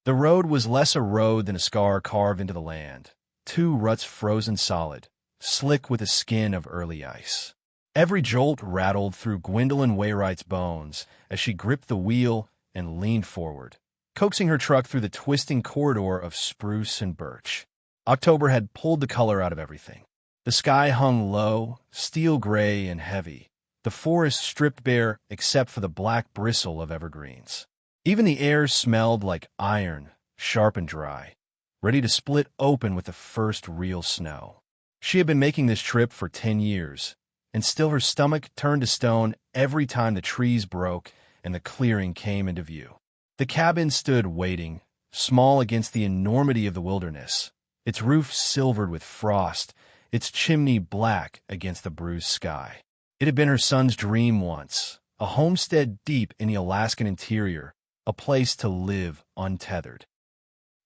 The road was less a road than a scar carved into the land, two ruts frozen solid, slick with a skin of early ice. Every jolt rattled through Gwendolyn Wayright's bones as she gripped the wheel and leaned forward, coaxing her truck through the twisting corridor of spruce and birch. October had pulled the color out of everything. The sky hung low, steel gray and heavy, the forest stripped bare except for the black bristle of evergreens. Even the air smelled like iron, sharp and dry, ready to split open with the first real snow. She had been making this trip for 10 years, and still her stomach turned to stone every time the trees broke and the clearing came into view. The cabin stood waiting, small against the enormity of the wilderness, its roof silvered with frost, its chimney black against the bruised sky. It had been her son's dream once, a homestead deep in the Alaskan interior, a place to live untethered.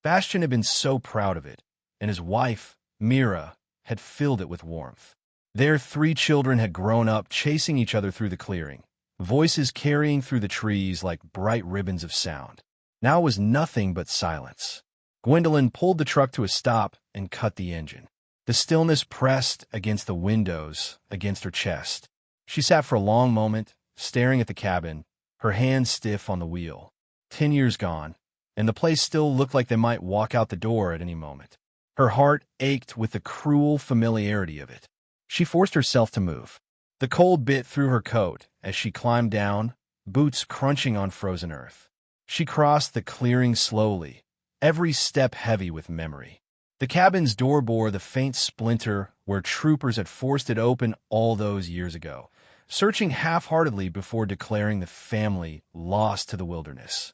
Bastian had been so proud of it, and his wife, Mira, had filled it with warmth. Their 3 children had grown up chasing each other through the clearing, voices carrying through the trees like bright ribbons of sound. Now it was nothing but silence. Gwendolyn pulled the truck to a stop and cut the engine. The stillness pressed against the windows, against her chest. She sat for a long moment, staring at the cabin, her hands stiff on the wheel. 10 years gone, and the place still looked like they might walk out the door at any moment. Her heart ached with the cruel familiarity of it. She forced herself to move. The cold bit through her coat as she climbed down, boots crunching on frozen earth. She crossed the clearing slowly, every step heavy with memory. The cabin's door bore the faint splinter where troopers had forced it open all those years ago, searching half-heartedly before declaring the family lost to the wilderness.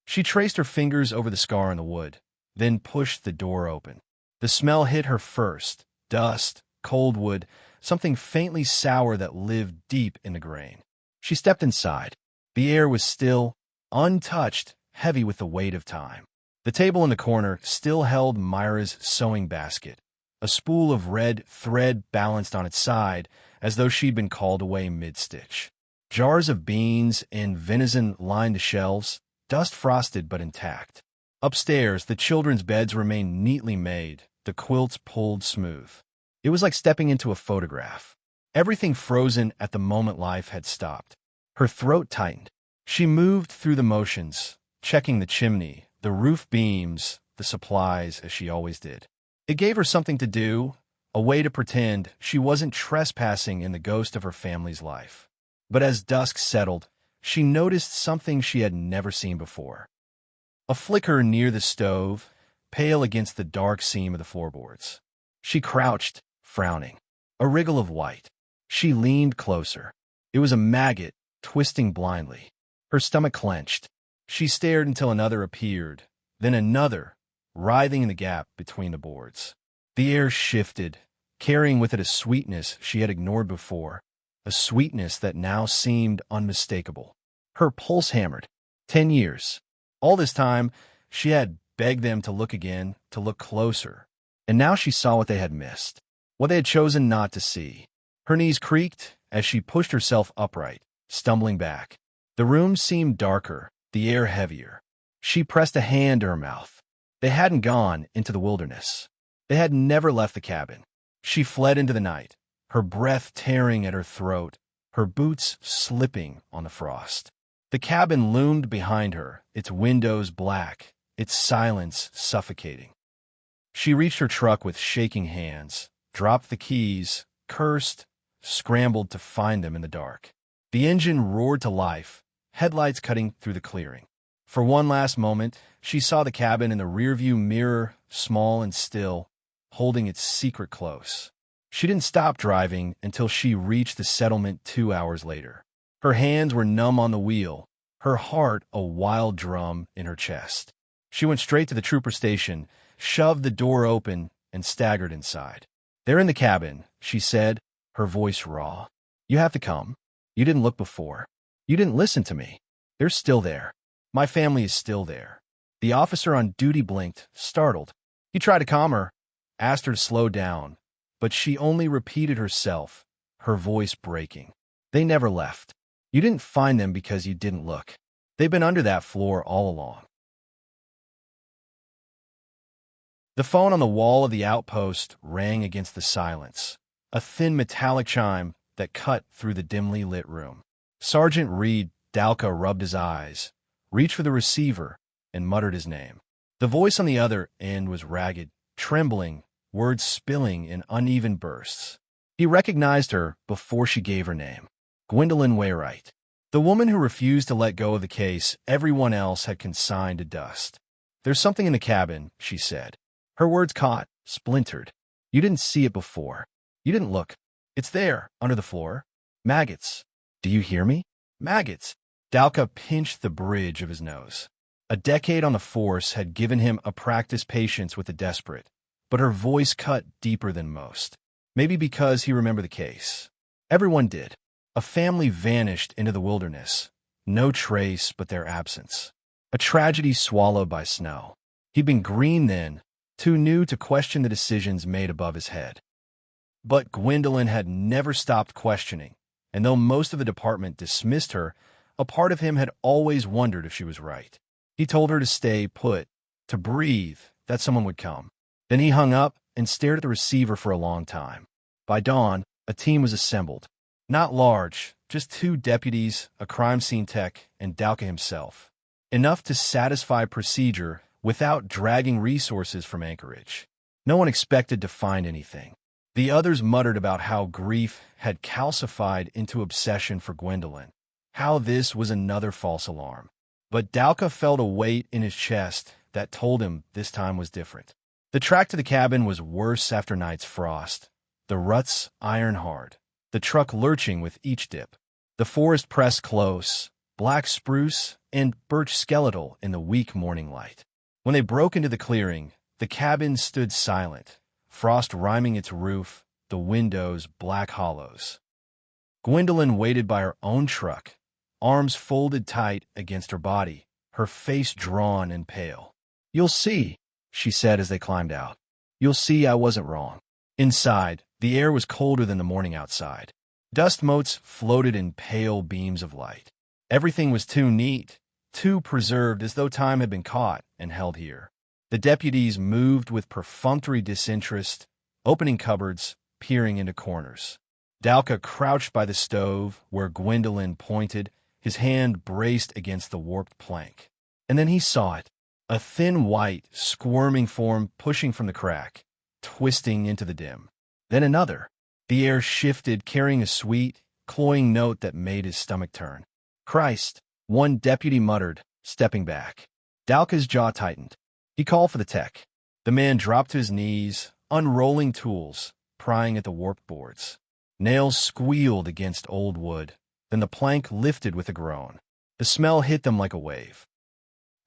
She traced her fingers over the scar in the wood, then pushed the door open. The smell hit her first, dust, cold wood, something faintly sour that lived deep in the grain. She stepped inside. The air was still, untouched, heavy with the weight of time. The table in the corner still held Myra's sewing basket, a spool of red thread balanced on its side as though she'd been called away mid-stitch. Jars of beans and venison lined the shelves, dust-frosted but intact. Upstairs, the children's beds remained neatly made, the quilts pulled smooth. It was like stepping into a photograph. Everything frozen at the moment life had stopped. Her throat tightened. She moved through the motions, checking the chimney, the roof beams, the supplies, as she always did. It gave her something to do, a way to pretend she wasn't trespassing in the ghost of her family's life. But as dusk settled, she noticed something she had never seen before. A flicker near the stove, pale against the dark seam of the floorboards. She crouched, frowning. A wriggle of white. She leaned closer. It was a maggot, twisting blindly. Her stomach clenched. She stared until another appeared, then another, writhing in the gap between the boards. The air shifted, carrying with it a sweetness she had ignored before, a sweetness that now seemed unmistakable. Her pulse hammered. 10 years. All this time, she had begged them to look again, to look closer. And now she saw what they had missed, what they had chosen not to see. Her knees creaked as she pushed herself upright, stumbling back. The room seemed darker, the air heavier. She pressed a hand to her mouth. They hadn't gone into the wilderness. They had never left the cabin. She fled into the night, her breath tearing at her throat, her boots slipping on the frost. The cabin loomed behind her, its windows black, its silence suffocating. She reached her truck with shaking hands, dropped the keys, cursed, scrambled to find them in the dark. The engine roared to life, headlights cutting through the clearing. For one last moment, she saw the cabin in the rearview mirror, small and still, holding its secret close. She didn't stop driving until she reached the settlement 2 hours later. Her hands were numb on the wheel, her heart a wild drum in her chest. She went straight to the trooper station, shoved the door open, and staggered inside. "They're in the cabin," she said, her voice raw. "You have to come. You didn't look before. You didn't listen to me. They're still there. My family is still there." The officer on duty blinked, startled. He tried to calm her, asked her to slow down, but she only repeated herself, her voice breaking. "They never left. You didn't find them because you didn't look. They've been under that floor all along." The phone on the wall of the outpost rang against the silence, a thin metallic chime that cut through the dimly lit room. Sergeant Reed Dalka rubbed his eyes, reached for the receiver, and muttered his name. The voice on the other end was ragged, trembling, words spilling in uneven bursts. He recognized her before she gave her name. Gwendolyn Wainwright. The woman who refused to let go of the case everyone else had consigned to dust. "There's something in the cabin," she said. Her words caught, splintered. "You didn't see it before. You didn't look. It's there, under the floor. Maggots. Do you hear me? Maggots." Dalka pinched the bridge of his nose. A decade on the force had given him a practiced patience with the desperate, but her voice cut deeper than most. Maybe because he remembered the case. Everyone did. A family vanished into the wilderness. No trace but their absence. A tragedy swallowed by snow. He'd been green then, too new to question the decisions made above his head. But Gwendolyn had never stopped questioning, and though most of the department dismissed her, a part of him had always wondered if she was right. He told her to stay put, to breathe, that someone would come. Then he hung up and stared at the receiver for a long time. By dawn, a team was assembled. Not large, just 2 deputies, a crime scene tech, and Dalka himself. Enough to satisfy procedure without dragging resources from Anchorage. No one expected to find anything. The others muttered about how grief had calcified into obsession for Gwendolyn, how this was another false alarm. But Dalka felt a weight in his chest that told him this time was different. The track to the cabin was worse after night's frost, the ruts iron hard, the truck lurching with each dip. The forest pressed close, black spruce and birch skeletal in the weak morning light. When they broke into the clearing, the cabin stood silent, frost riming its roof, the windows black hollows. Gwendolyn waited by her own truck, arms folded tight against her body, her face drawn and pale. "You'll see," she said as they climbed out. "You'll see I wasn't wrong." Inside, the air was colder than the morning outside. Dust motes floated in pale beams of light. Everything was too neat, too preserved, as though time had been caught and held here. The deputies moved with perfunctory disinterest, opening cupboards, peering into corners. Dalka crouched by the stove where Gwendolyn pointed, his hand braced against the warped plank. And then he saw it, a thin white, squirming form pushing from the crack, twisting into the dim. Then another. The air shifted, carrying a sweet, cloying note that made his stomach turn. "Christ," one deputy muttered, stepping back. Dalka's jaw tightened. He called for the tech. The man dropped to his knees, unrolling tools, prying at the warped boards. Nails squealed against old wood. Then the plank lifted with a groan. The smell hit them like a wave.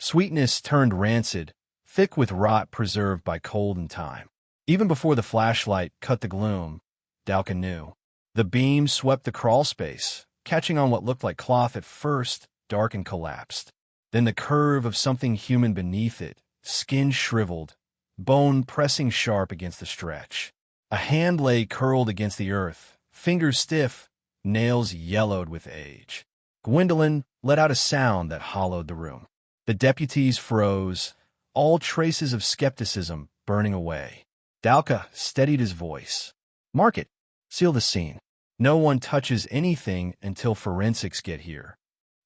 Sweetness turned rancid, thick with rot preserved by cold and time. Even before the flashlight cut the gloom, Dalka knew. The beam swept the crawl space, catching on what looked like cloth at first, dark and collapsed. Then the curve of something human beneath it, skin shriveled, bone pressing sharp against the stretch. A hand lay curled against the earth, fingers stiff, nails yellowed with age. Gwendolyn let out a sound that hollowed the room. The deputies froze, all traces of skepticism burning away. Dalka steadied his voice. "Mark it. Seal the scene. No one touches anything until forensics get here."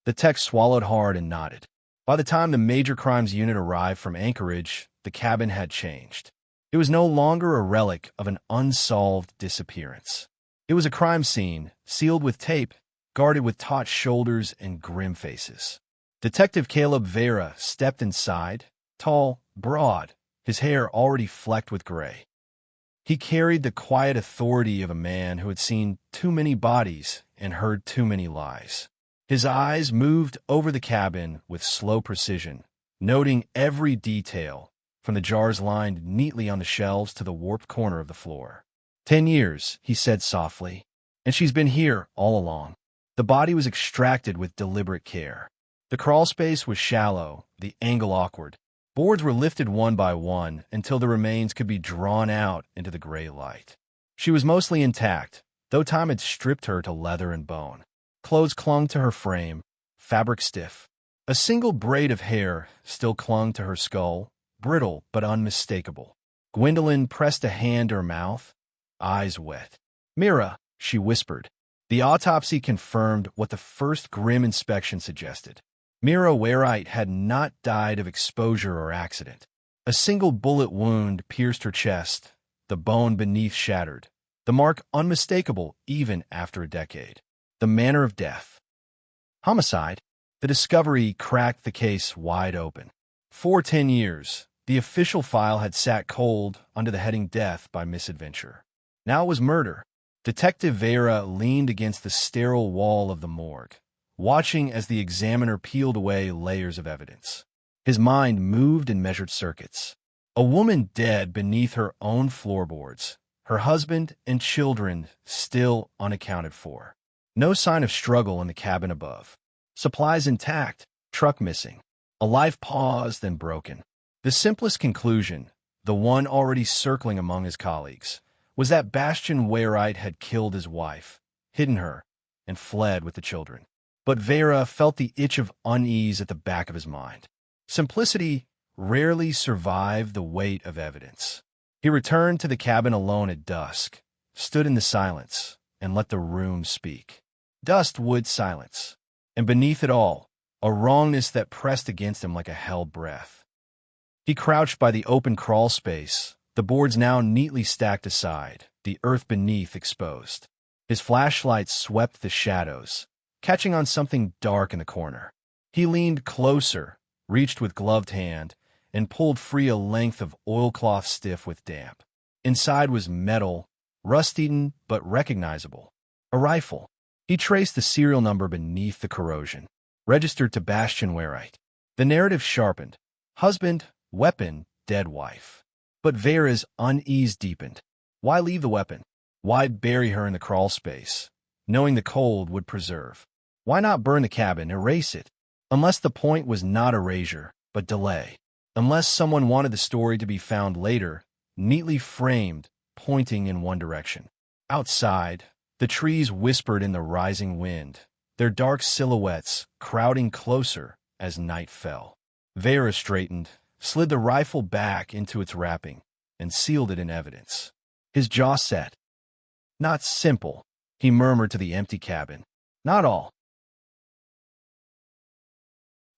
The tech swallowed hard and nodded. By the time the major crimes unit arrived from Anchorage, the cabin had changed. It was no longer a relic of an unsolved disappearance. It was a crime scene, sealed with tape, guarded with taut shoulders and grim faces. Detective Caleb Vera stepped inside, tall, broad, his hair already flecked with gray. He carried the quiet authority of a man who had seen too many bodies and heard too many lies. His eyes moved over the cabin with slow precision, noting every detail, from the jars lined neatly on the shelves to the warped corner of the floor. 10 years, he said softly, and she's been here all along. The body was extracted with deliberate care. The crawl space was shallow, the angle awkward. Boards were lifted one by one until the remains could be drawn out into the gray light. She was mostly intact, though time had stripped her to leather and bone. Clothes clung to her frame, fabric stiff. A single braid of hair still clung to her skull, brittle but unmistakable. Gwendolyn pressed a hand to her mouth, eyes wet. "Mira," she whispered. The autopsy confirmed what the first grim inspection suggested. Mira Wainwright had not died of exposure or accident. A single bullet wound pierced her chest, the bone beneath shattered, the mark unmistakable even after a decade. The manner of death. Homicide. The discovery cracked the case wide open. For 10 years, the official file had sat cold under the heading Death by Misadventure. Now it was murder. Detective Vera leaned against the sterile wall of the morgue, watching as the examiner peeled away layers of evidence. His mind moved in measured circuits. A woman dead beneath her own floorboards, her husband and children still unaccounted for. No sign of struggle in the cabin above. Supplies intact, truck missing. A life paused and broken. The simplest conclusion, the one already circling among his colleagues, was that Bastian Wainwright had killed his wife, hidden her, and fled with the children. But Vera felt the itch of unease at the back of his mind. Simplicity rarely survived the weight of evidence. He returned to the cabin alone at dusk, stood in the silence, and let the room speak. Dust would silence, and beneath it all, a wrongness that pressed against him like a held breath. He crouched by the open crawl space, the boards now neatly stacked aside, the earth beneath exposed. His flashlight swept the shadows, catching on something dark in the corner. He leaned closer, reached with gloved hand, and pulled free a length of oilcloth stiff with damp. Inside was metal, rust-eaten but recognizable. A rifle. He traced the serial number beneath the corrosion. Registered to Bastian Wainwright. The narrative sharpened. Husband, weapon, dead wife. But Vera's unease deepened. Why leave the weapon? Why bury her in the crawl space, knowing the cold would preserve? Why not burn the cabin, erase it? Unless the point was not erasure, but delay. Unless someone wanted the story to be found later, neatly framed, pointing in one direction. Outside, the trees whispered in the rising wind, their dark silhouettes crowding closer as night fell. Vera straightened, slid the rifle back into its wrapping, and sealed it in evidence. His jaw set. "Not simple," he murmured to the empty cabin. "Not all."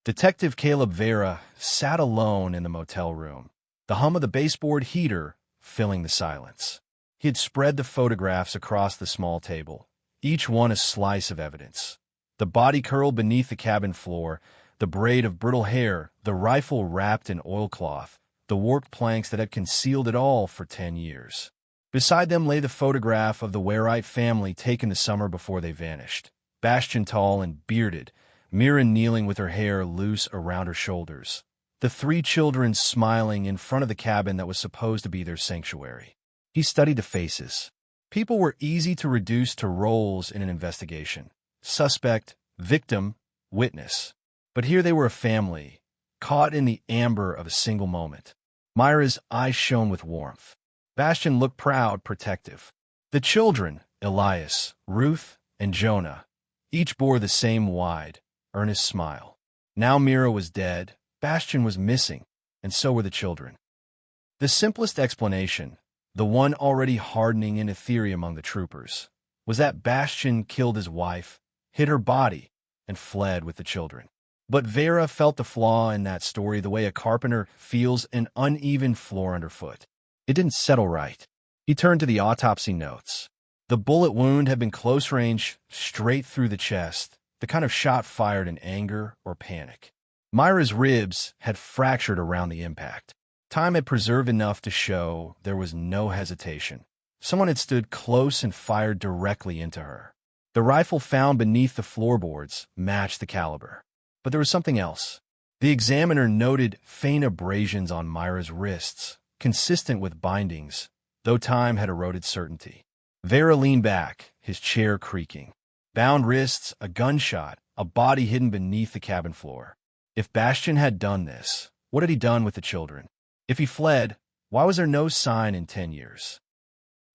Detective Caleb Vera sat alone in the motel room, the hum of the baseboard heater filling the silence. He had spread the photographs across the small table, each one a slice of evidence. The body curled beneath the cabin floor, the braid of brittle hair, the rifle wrapped in oilcloth, the warped planks that had concealed it all for 10 years. Beside them lay the photograph of the Wainwright family taken the summer before they vanished. Bastian tall and bearded, Mira kneeling with her hair loose around her shoulders. The 3 children smiling in front of the cabin that was supposed to be their sanctuary. He studied the faces. People were easy to reduce to roles in an investigation. Suspect, victim, witness. But here they were a family, caught in the amber of a single moment. Myra's eyes shone with warmth. Bastian looked proud, protective. The children, Elias, Ruth, and Jonah, each bore the same wide, earnest smile. Now Mira was dead, Bastian was missing, and so were the children. The simplest explanation, the one already hardening into theory among the troopers, was that Bastian killed his wife, hid her body, and fled with the children. But Vera felt the flaw in that story the way a carpenter feels an uneven floor underfoot. It didn't settle right. He turned to the autopsy notes. The bullet wound had been close range, straight through the chest, the kind of shot fired in anger or panic. Myra's ribs had fractured around the impact. Time had preserved enough to show there was no hesitation. Someone had stood close and fired directly into her. The rifle found beneath the floorboards matched the caliber. But there was something else. The examiner noted faint abrasions on Myra's wrists, consistent with bindings, though time had eroded certainty. Vera leaned back, his chair creaking. Bound wrists, a gunshot, a body hidden beneath the cabin floor. If Bastian had done this, what had he done with the children? If he fled, why was there no sign in 10 years?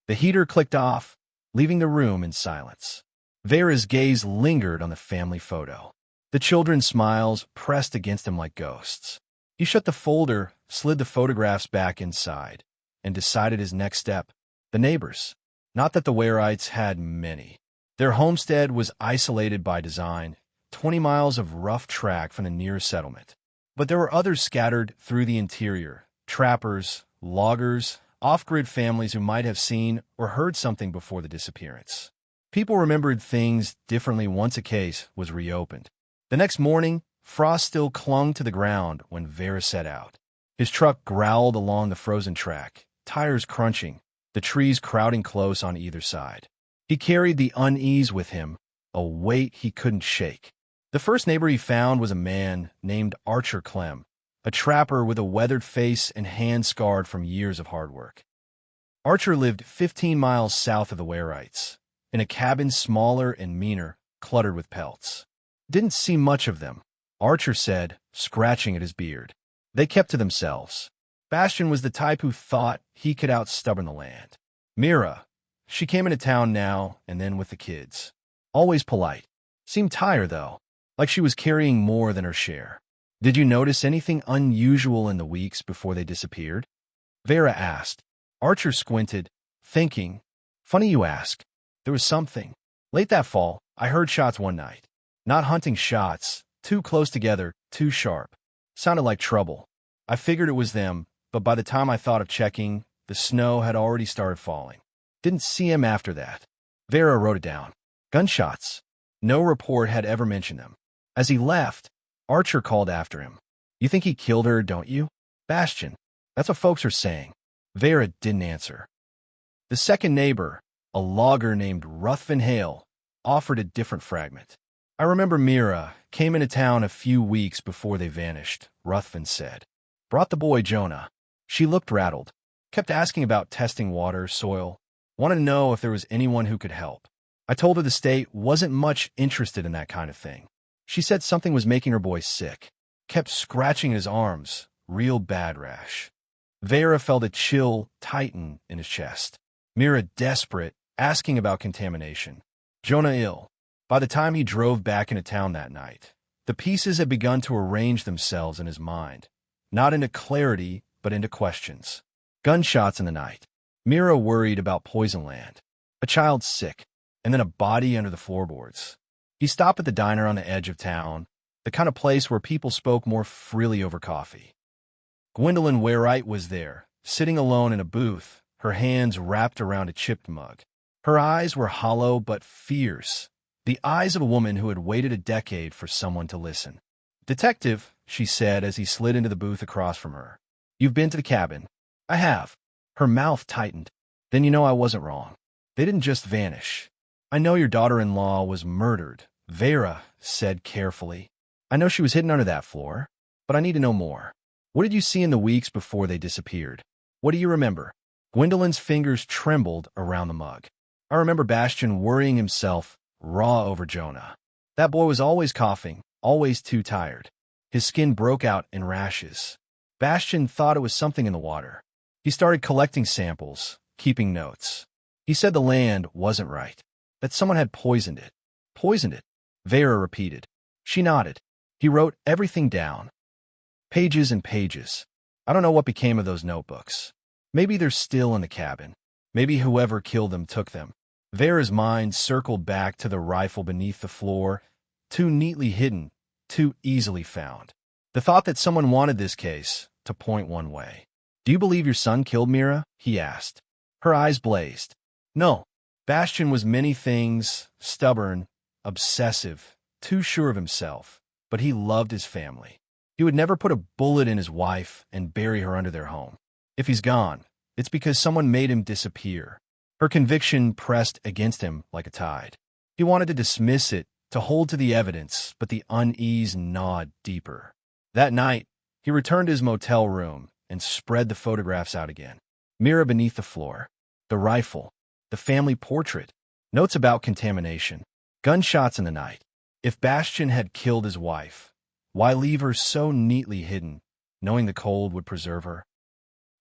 The heater clicked off, leaving the room in silence. Vera's gaze lingered on the family photo. The children's smiles pressed against him like ghosts. He shut the folder, slid the photographs back inside. and decided his next step. The neighbors. Not that the Wareights had many. Their homestead was isolated by design, 20 miles of rough track from the nearest settlement. But there were others scattered through the interior, trappers, loggers, off-grid families who might have seen or heard something before the disappearance. People remembered things differently once a case was reopened. The next morning, frost still clung to the ground when Vera set out. His truck growled along the frozen track, tires crunching, the trees crowding close on either side. He carried the unease with him, a weight he couldn't shake. The first neighbor he found was a man named Archer Clem, a trapper with a weathered face and hands scarred from years of hard work. Archer lived 15 miles south of the Wareights, in a cabin smaller and meaner, cluttered with pelts. Didn't see much of them, Archer said, scratching at his beard. They kept to themselves. Bastian was the type who thought he could outstubborn the land. Mira, she came into town now and then with the kids. Always polite. Seemed tired, though, like she was carrying more than her share. Did you notice anything unusual in the weeks before they disappeared? Vera asked. Archer squinted, thinking. Funny you ask. There was something. Late that fall, I heard shots one night. Not hunting shots, too close together, too sharp. Sounded like trouble. I figured it was them, but by the time I thought of checking, the snow had already started falling. Didn't see him after that. Vera wrote it down. Gunshots. No report had ever mentioned them. As he left, Archer called after him. You think he killed her, don't you? Bastian. That's what folks are saying. Vera didn't answer. The second neighbor, a logger named Ruthven Hale, offered a different fragment. I remember Mira came into town a few weeks before they vanished, Ruthven said. Brought the boy Jonah. She looked rattled. Kept asking about testing water, soil. Wanted to know if there was anyone who could help. I told her the state wasn't much interested in that kind of thing. She said something was making her boy sick. Kept scratching his arms. Real bad rash. Vera felt a chill tighten in his chest. Mira desperate, asking about contamination. Jonah ill. By the time he drove back into town that night, the pieces had begun to arrange themselves in his mind. Not into clarity, but into questions. Gunshots in the night. Mira worried about Poisonland. A child sick. And then a body under the floorboards. He stopped at the diner on the edge of town, the kind of place where people spoke more freely over coffee. Gwendolyn Wareight was there, sitting alone in a booth, her hands wrapped around a chipped mug. Her eyes were hollow but fierce, the eyes of a woman who had waited a decade for someone to listen. Detective, she said as he slid into the booth across from her. You've been to the cabin. I have. Her mouth tightened. Then you know I wasn't wrong. They didn't just vanish. I know your daughter-in-law was murdered, Vera said carefully. I know she was hidden under that floor, but I need to know more. What did you see in the weeks before they disappeared? What do you remember? Gwendolyn's fingers trembled around the mug. I remember Bastian worrying himself raw over Jonah. That boy was always coughing, always too tired. His skin broke out in rashes. Bastian thought it was something in the water. He started collecting samples, keeping notes. He said the land wasn't right, that someone had poisoned it. Poisoned it, Vera repeated. She nodded. He wrote everything down. Pages and pages. I don't know what became of those notebooks. Maybe they're still in the cabin. Maybe whoever killed them took them. Vera's mind circled back to the rifle beneath the floor, too neatly hidden, too easily found. The thought that someone wanted this case to point one way. Do you believe your son killed Mira? He asked. Her eyes blazed. No. Bastian was many things, stubborn, obsessive, too sure of himself, but he loved his family. He would never put a bullet in his wife and bury her under their home. If he's gone, it's because someone made him disappear. Her conviction pressed against him like a tide. He wanted to dismiss it, to hold to the evidence, but the unease gnawed deeper. That night, he returned to his motel room and spread the photographs out again. Mira beneath the floor, the rifle, the family portrait, notes about contamination, gunshots in the night. If Bastian had killed his wife, why leave her so neatly hidden, knowing the cold would preserve her?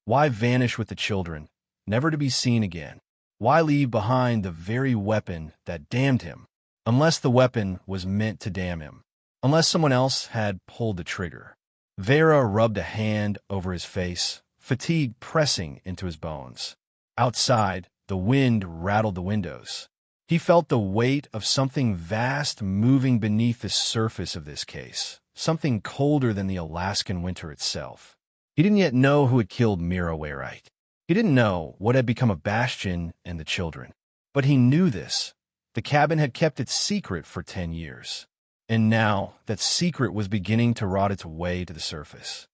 Why vanish with the children, never to be seen again? Why leave behind the very weapon that damned him, unless the weapon was meant to damn him, unless someone else had pulled the trigger? Vera rubbed a hand over his face, fatigue pressing into his bones. Outside, the wind rattled the windows. He felt the weight of something vast moving beneath the surface of this case, something colder than the Alaskan winter itself. He didn't yet know who had killed Mira Wainwright. He didn't know what had become of Bastian and the children. But he knew this. The cabin had kept its secret for 10 years. And now that secret was beginning to rot its way to the surface.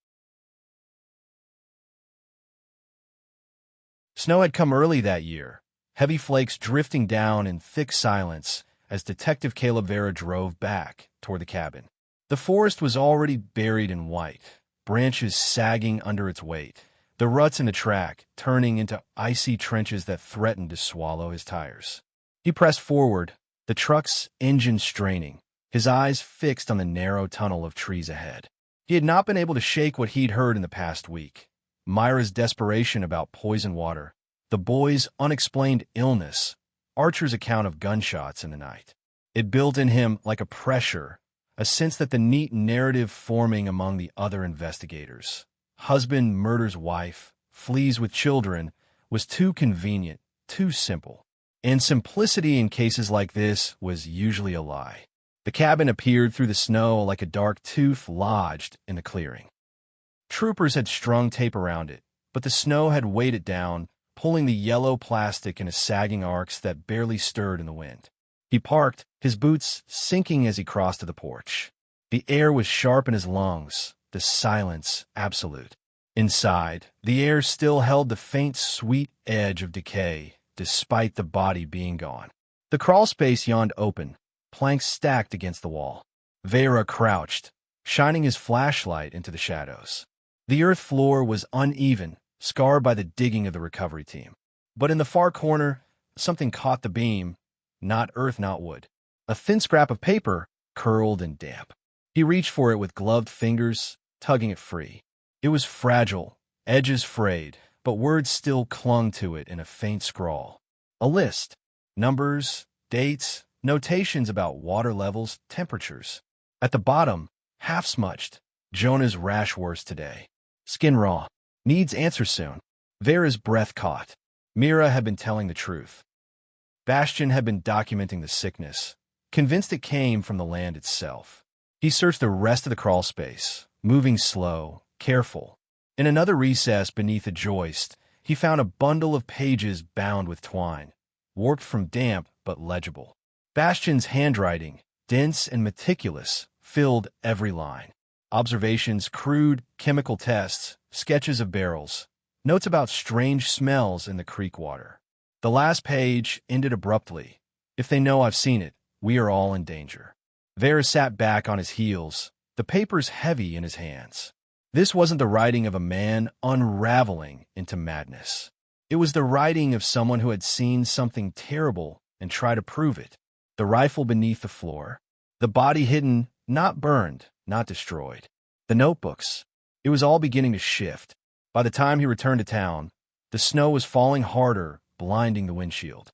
Snow had come early that year, heavy flakes drifting down in thick silence as Detective Caleb Vera drove back toward the cabin. The forest was already buried in white, branches sagging under its weight, the ruts in the track turning into icy trenches that threatened to swallow his tires. He pressed forward, the truck's engine straining, his eyes fixed on the narrow tunnel of trees ahead. He had not been able to shake what he'd heard in the past week. Myra's desperation about poison water, the boy's unexplained illness, Archer's account of gunshots in the night. It built in him like a pressure, a sense that the neat narrative forming among the other investigators, husband murders wife, flees with children, was too convenient, too simple. And simplicity in cases like this was usually a lie. The cabin appeared through the snow like a dark tooth lodged in the clearing. Troopers had strung tape around it, but the snow had weighed it down, pulling the yellow plastic into sagging arcs that barely stirred in the wind. He parked, his boots sinking as he crossed to the porch. The air was sharp in his lungs, the silence absolute. Inside, the air still held the faint, sweet edge of decay, despite the body being gone. The crawl space yawned open, planks stacked against the wall. Vera crouched, shining his flashlight into the shadows. The earth floor was uneven, scarred by the digging of the recovery team. But in the far corner, something caught the beam, not earth, not wood. A thin scrap of paper, curled and damp. He reached for it with gloved fingers, tugging it free. It was fragile, edges frayed, but words still clung to it in a faint scrawl. A list. Numbers, dates, notations about water levels, temperatures. At the bottom, half smudged. Jonah's rash worse today. Skin raw. Needs answer soon. Vera's breath caught. Mira had been telling the truth. Bastian had been documenting the sickness, convinced it came from the land itself. He searched the rest of the crawl space, moving slow, careful. In another recess beneath a joist, he found a bundle of pages bound with twine, warped from damp but legible. Bastian's handwriting, dense and meticulous, filled every line. Observations, crude chemical tests, sketches of barrels, notes about strange smells in the creek water. The last page ended abruptly. If they know I've seen it, we are all in danger. Vera sat back on his heels, the papers heavy in his hands. This wasn't the writing of a man unraveling into madness. It was the writing of someone who had seen something terrible and tried to prove it. The rifle beneath the floor. The body hidden, not burned, not destroyed. The notebooks. It was all beginning to shift. By the time he returned to town, the snow was falling harder, blinding the windshield.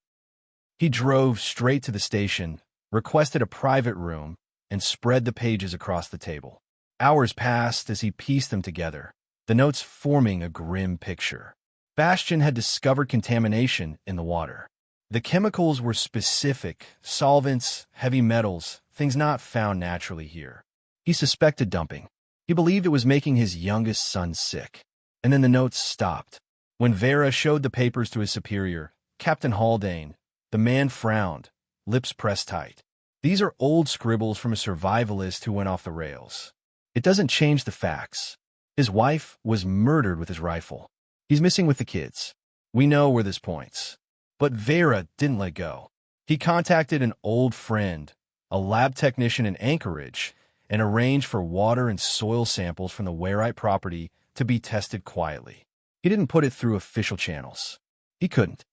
He drove straight to the station, requested a private room, and spread the pages across the table. Hours passed as he pieced them together, the notes forming a grim picture. Bastian had discovered contamination in the water. The chemicals were specific, solvents, heavy metals, things not found naturally here. He suspected dumping. He believed it was making his youngest son sick. And then the notes stopped. When Vera showed the papers to his superior, Captain Haldane, the man frowned, lips pressed tight. These are old scribbles from a survivalist who went off the rails. It doesn't change the facts. His wife was murdered with his rifle. He's missing with the kids. We know where this points. But Vera didn't let go. He contacted an old friend, a lab technician in Anchorage, and arranged for water and soil samples from the Wainwright property to be tested quietly. He didn't put it through official channels. He couldn't.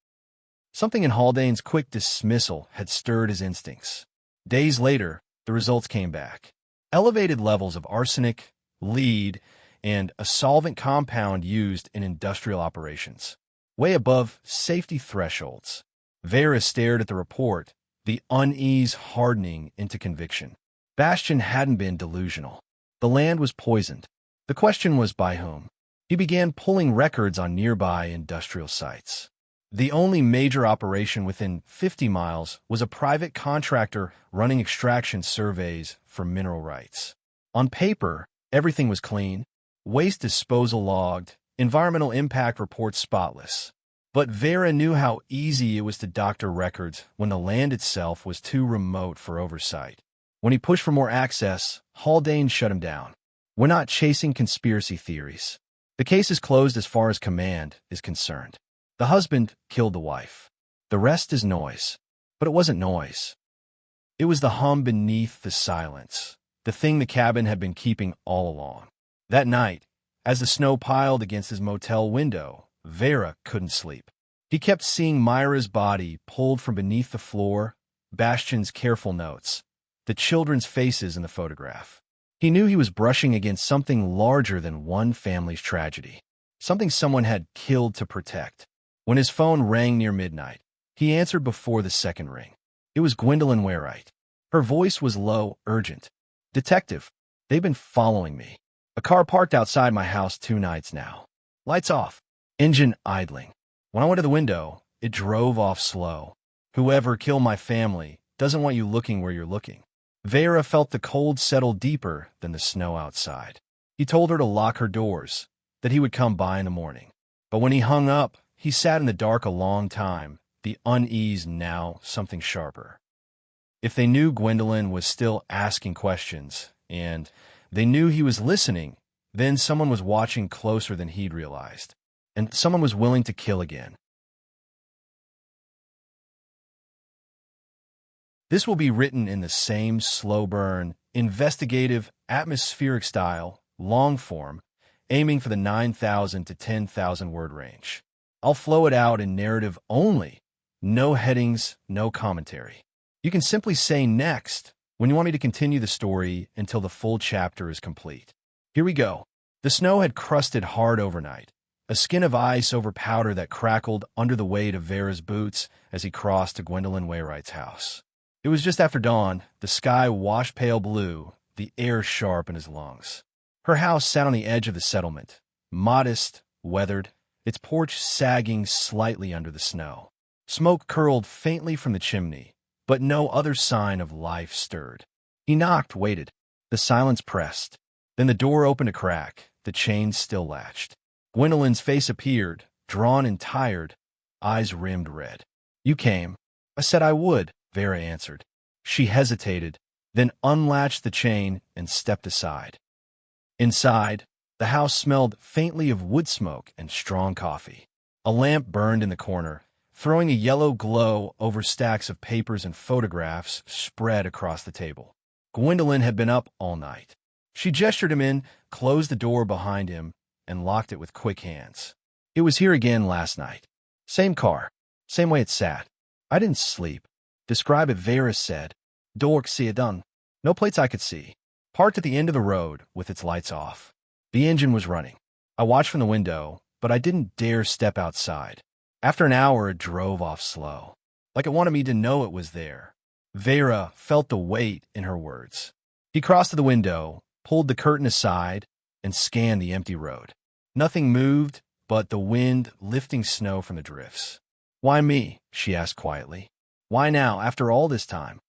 Something in Haldane's quick dismissal had stirred his instincts. Days later, the results came back. Elevated levels of arsenic, lead, and a solvent compound used in industrial operations. Way above safety thresholds. Vera stared at the report, the unease hardening into conviction. Bastian hadn't been delusional. The land was poisoned. The question was by whom. He began pulling records on nearby industrial sites. The only major operation within 50 miles was a private contractor running extraction surveys for mineral rights. On paper, everything was clean, waste disposal logged, environmental impact reports spotless. But Vera knew how easy it was to doctor records when the land itself was too remote for oversight. When he pushed for more access, Haldane shut him down. "We're not chasing conspiracy theories. The case is closed as far as command is concerned. The husband killed the wife. The rest is noise." But it wasn't noise. It was the hum beneath the silence, the thing the cabin had been keeping all along. That night, as the snow piled against his motel window, Vera couldn't sleep. He kept seeing Myra's body pulled from beneath the floor, Bastian's careful notes, the children's faces in the photograph. He knew he was brushing against something larger than one family's tragedy, something someone had killed to protect. When his phone rang near midnight, he answered before the second ring. It was Gwendolyn Wainwright. Her voice was low, urgent. "Detective, they've been following me. A car parked outside my house 2 nights now. Lights off. Engine idling. When I went to the window, it drove off slow. Whoever killed my family doesn't want you looking where you're looking." Vera felt the cold settle deeper than the snow outside. He told her to lock her doors, that he would come by in the morning. But when he hung up, he sat in the dark a long time, the unease now something sharper. If they knew Gwendolyn was still asking questions, and they knew he was listening, then someone was watching closer than he'd realized. And someone was willing to kill again. This will be written in the same slow burn, investigative, atmospheric style, long form, aiming for the 9,000 to 10,000 word range. I'll flow it out in narrative only, no headings, no commentary. You can simply say next when you want me to continue the story until the full chapter is complete. Here we go. The snow had crusted hard overnight, a skin of ice over powder that crackled under the weight of Vera's boots as he crossed to Gwendolyn Wainwright's house. It was just after dawn, the sky washed pale blue, the air sharp in his lungs. Her house sat on the edge of the settlement, modest, weathered, its porch sagging slightly under the snow. Smoke curled faintly from the chimney, but no other sign of life stirred. He knocked, waited. The silence pressed. Then the door opened a crack, the chain still latched. Gwendolyn's face appeared, drawn and tired, eyes rimmed red. "You came." "I said I would," Vera answered. She hesitated, then unlatched the chain and stepped aside. Inside, the house smelled faintly of wood smoke and strong coffee. A lamp burned in the corner, throwing a yellow glow over stacks of papers and photographs spread across the table. Gwendolyn had been up all night. She gestured him in, closed the door behind him, and locked it with quick hands. "It was here again last night. Same car, same way it sat. I didn't sleep." "Describe it," Vera said. "Dork see it done. No plates I could see. Parked at the end of the road with its lights off. The engine was running. I watched from the window, but I didn't dare step outside. After an hour, it drove off slow, like it wanted me to know it was there." Vera felt the weight in her words. He crossed to the window, pulled the curtain aside, and scanned the empty road. Nothing moved but the wind lifting snow from the drifts. "Why me?" she asked quietly. "Why now, after all this time?"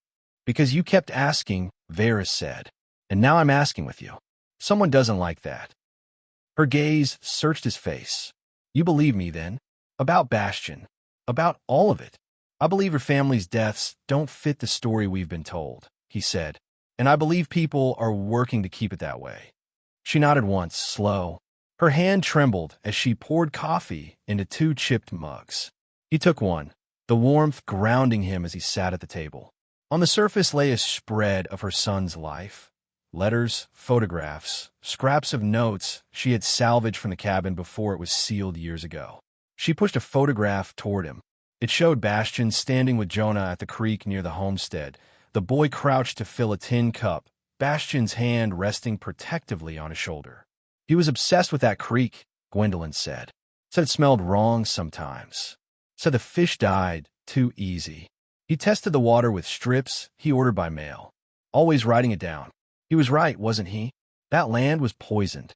"Because you kept asking," Vera said, "and now I'm asking with you. Someone doesn't like that." Her gaze searched his face. "You believe me, then? About Bastian? About all of it?" "I believe your family's deaths don't fit the story we've been told," he said, "and I believe people are working to keep it that way." She nodded once, slow. Her hand trembled as she poured coffee into 2 chipped mugs. He took one, the warmth grounding him as he sat at the table. On the surface lay a spread of her son's life. Letters, photographs, scraps of notes she had salvaged from the cabin before it was sealed years ago. She pushed a photograph toward him. It showed Bastian standing with Jonah at the creek near the homestead. The boy crouched to fill a tin cup, Bastian's hand resting protectively on his shoulder. "He was obsessed with that creek," Gwendolyn said. Said it smelled wrong sometimes. Said the fish died too easy. He tested the water with strips he ordered by mail, always writing it down. He was right, wasn't he? That land was poisoned.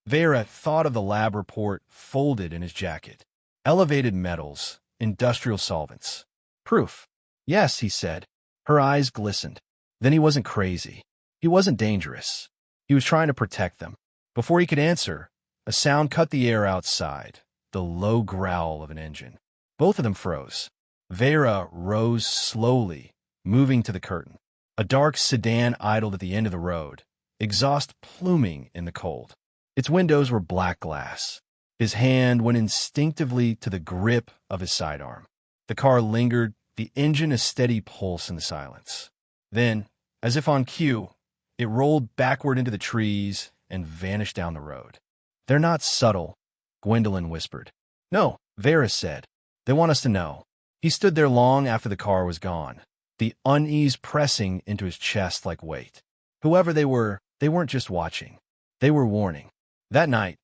Vera thought of the lab report folded in his jacket. Elevated metals, industrial solvents. Proof. Yes, he said. Her eyes glistened. Then he wasn't crazy. He wasn't dangerous. He was trying to protect them. Before he could answer, a sound cut the air outside, the low growl of an engine. Both of them froze. Vera rose slowly, moving to the curtain. A dark sedan idled at the end of the road, exhaust pluming in the cold. Its windows were black glass. His hand went instinctively to the grip of his sidearm. The car lingered, the engine a steady pulse in the silence. Then, as if on cue, it rolled backward into the trees and vanished down the road. They're not subtle, Gwendolyn whispered. No, Vera said. They want us to know. He stood there long after the car was gone, the unease pressing into his chest like weight. Whoever they weren't just watching. They were warning. That night,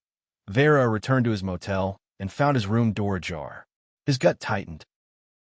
Vera returned to his motel and found his room door ajar. His gut tightened.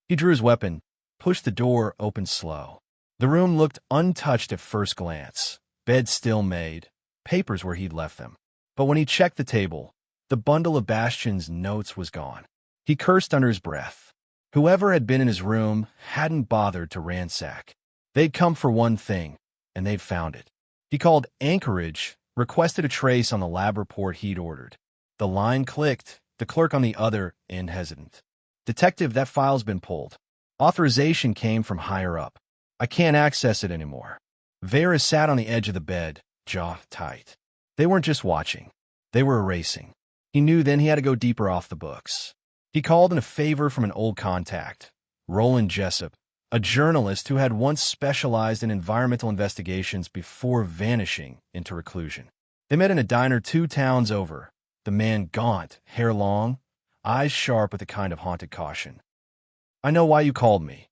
He drew his weapon, pushed the door open slow. The room looked untouched at first glance. Bed still made, papers where he'd left them. But when he checked the table, the bundle of Bastian's notes was gone. He cursed under his breath. Whoever had been in his room hadn't bothered to ransack. They'd come for one thing, and they'd found it. He called Anchorage, requested a trace on the lab report he'd ordered. The line clicked, the clerk on the other end hesitant. Detective, that file's been pulled. Authorization came from higher up. I can't access it anymore. Vera sat on the edge of the bed, jaw tight. They weren't just watching. They were erasing. He knew then he had to go deeper off the books. He called in a favor from an old contact, Roland Jessup, a journalist who had once specialized in environmental investigations before vanishing into reclusion. They met in a diner 2 towns over, the man gaunt, hair long, eyes sharp with a kind of haunted caution. I know why you called me,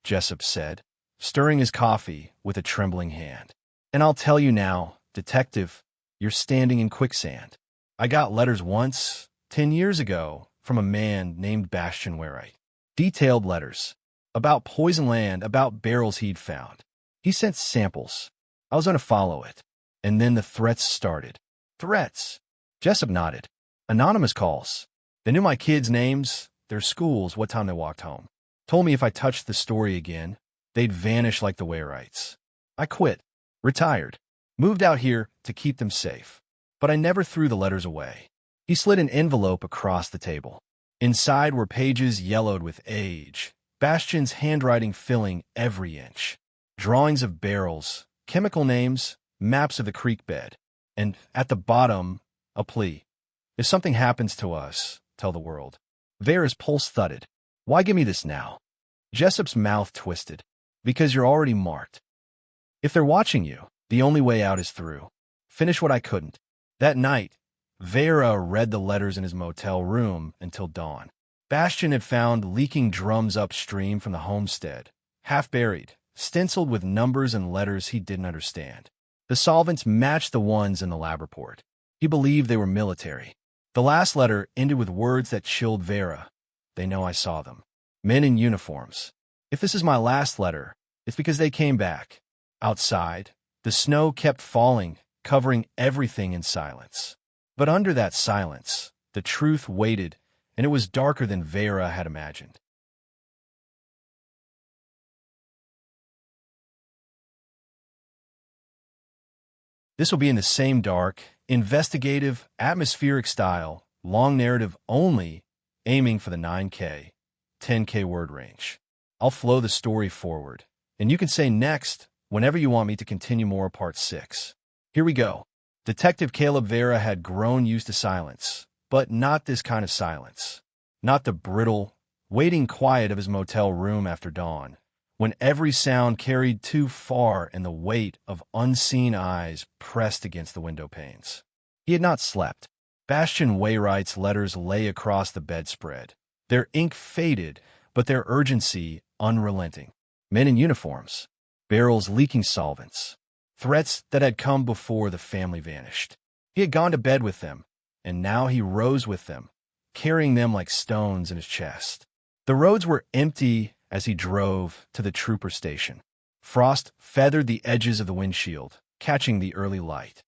Jessup said, stirring his coffee with a trembling hand. And I'll tell you now, detective, you're standing in quicksand. I got letters once, 10 years ago, from a man named Bastian Wainwright. Detailed letters. About poison land, about barrels he'd found. He sent samples. I was going to follow it. And then the threats started. Threats? Jessup nodded. Anonymous calls. They knew my kids' names, their schools, what time they walked home. Told me if I touched the story again, they'd vanish like the Wainwrights. I quit. Retired. Moved out here to keep them safe. But I never threw the letters away. He slid an envelope across the table. Inside were pages yellowed with age, Bastian's handwriting filling every inch. Drawings of barrels, chemical names, maps of the creek bed. And at the bottom, a plea. If something happens to us, tell the world. Vera's pulse thudded. Why give me this now? Jessup's mouth twisted. Because you're already marked. If they're watching you, the only way out is through. Finish what I couldn't. That night, Vera read the letters in his motel room until dawn. Bastian had found leaking drums upstream from the homestead, half buried, stenciled with numbers and letters he didn't understand. The solvents matched the ones in the lab report. He believed they were military. The last letter ended with words that chilled Vera. They know I saw them. Men in uniforms. If this is my last letter, it's because they came back. Outside, the snow kept falling, covering everything in silence. But under that silence, the truth waited, and it was darker than Vera had imagined. This will be in the same dark, investigative, atmospheric style, long narrative only, aiming for the 9K, 10K word range. I'll flow the story forward, and you can say next whenever you want me to continue more part 6. Here we go. Detective Caleb Vera had grown used to silence, but not this kind of silence. Not the brittle, waiting quiet of his motel room after dawn, when every sound carried too far and the weight of unseen eyes pressed against the window panes. He had not slept. Bastian Wainwright's letters lay across the bedspread, their ink faded, but their urgency unrelenting. Men in uniforms, barrels leaking solvents, threats that had come before the family vanished. He had gone to bed with them, and now he rose with them, carrying them like stones in his chest. The roads were empty as he drove to the trooper station. Frost feathered the edges of the windshield, catching the early light.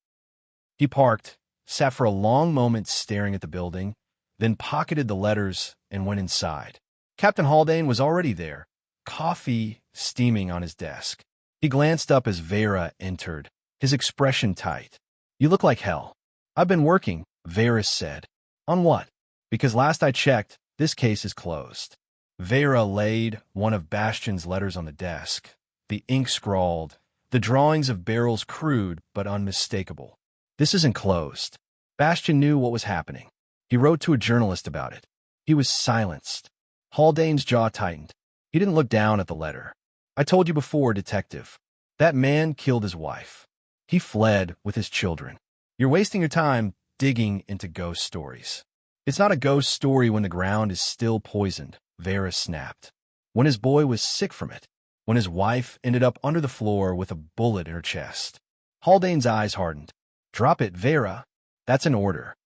He parked, sat for a long moment staring at the building, then pocketed the letters and went inside. Captain Haldane was already there, coffee steaming on his desk. He glanced up as Vera entered, his expression tight. "You look like hell." "I've been working," Vera said. "On what?" "Because last I checked, this case is closed." Vera laid one of Bastian's letters on the desk, the ink scrawled, the drawings of barrels crude but unmistakable. "This isn't closed." Bastian knew what was happening. He wrote to a journalist about it. He was silenced. Haldane's jaw tightened. He didn't look down at the letter. "I told you before, detective. That man killed his wife. He fled with his children. You're wasting your time digging into ghost stories." "It's not a ghost story when the ground is still poisoned," Vera snapped. "When his boy was sick from it. When his wife ended up under the floor with a bullet in her chest." Haldane's eyes hardened. "Drop it, Vera. That's an order."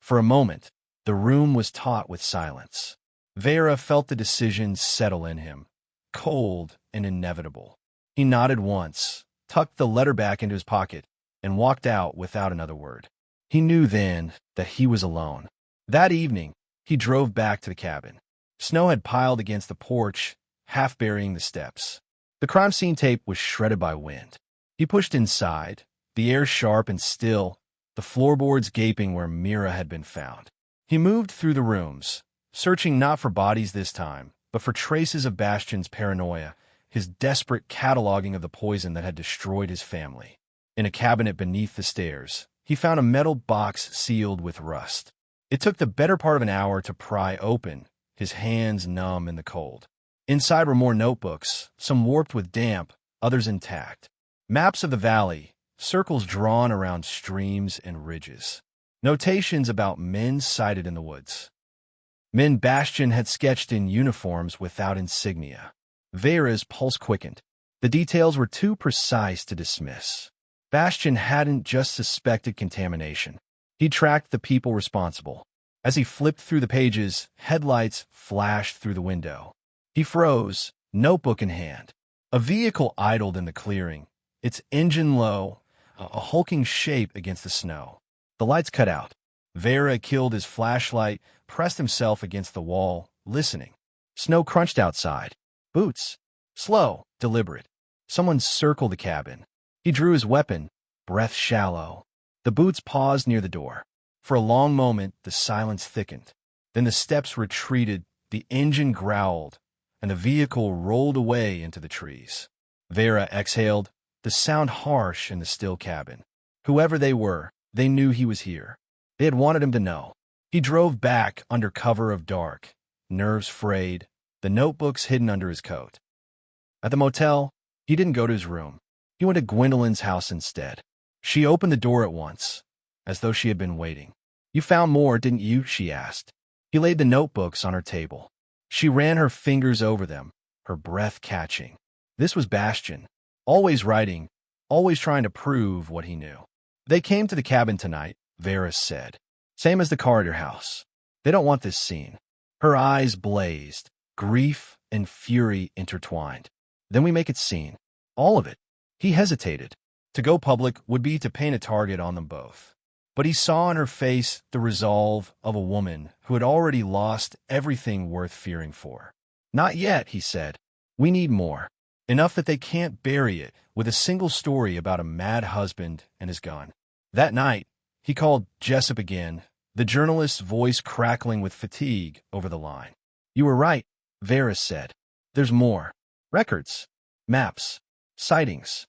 For a moment, the room was taut with silence. Vera felt the decision settle in him, cold and inevitable. He nodded once, tucked the letter back into his pocket, and walked out without another word. He knew then that he was alone. That evening, he drove back to the cabin. Snow had piled against the porch, half burying the steps. The crime scene tape was shredded by wind. He pushed inside, the air sharp and still, the floorboards gaping where Mira had been found. He moved through the rooms, searching not for bodies this time, but for traces of Bastian's paranoia, his desperate cataloging of the poison that had destroyed his family. In a cabinet beneath the stairs, he found a metal box sealed with rust. It took the better part of an hour to pry open, his hands numb in the cold. Inside were more notebooks, some warped with damp, others intact. Maps of the valley, circles drawn around streams and ridges. Notations about men sighted in the woods. Men Bastian had sketched in uniforms without insignia. Vera's pulse quickened. The details were too precise to dismiss. Bastian hadn't just suspected contamination. He tracked the people responsible. As he flipped through the pages, headlights flashed through the window. He froze, notebook in hand. A vehicle idled in the clearing, its engine low, a hulking shape against the snow. The lights cut out. Vera killed his flashlight, pressed himself against the wall, listening. Snow crunched outside. Boots. Slow, deliberate. Someone circled the cabin. He drew his weapon, breath shallow. The boots paused near the door. For a long moment, the silence thickened. Then the steps retreated, the engine growled, and the vehicle rolled away into the trees. Vera exhaled, the sound harsh in the still cabin. Whoever they were, they knew he was here. They had wanted him to know. He drove back under cover of dark, nerves frayed, the notebooks hidden under his coat. At the motel, he didn't go to his room. He went to Gwendolyn's house instead. She opened the door at once, as though she had been waiting. "You found more, didn't you?" she asked. He laid the notebooks on her table. She ran her fingers over them, her breath catching. This was Bastian, always writing, always trying to prove what he knew. "They came to the cabin tonight," Vera said. "Same as the car at your house. They don't want this scene." Her eyes blazed, grief and fury intertwined. "Then we make it seen. All of it." He hesitated. To go public would be to paint a target on them both. But he saw in her face the resolve of a woman who had already lost everything worth fearing for. "Not yet," he said. "We need more. Enough that they can't bury it with a single story about a mad husband and his gun." That night, he called Jessup again, the journalist's voice crackling with fatigue over the line. "You were right," Vera said. "There's more. Records. Maps. Sightings.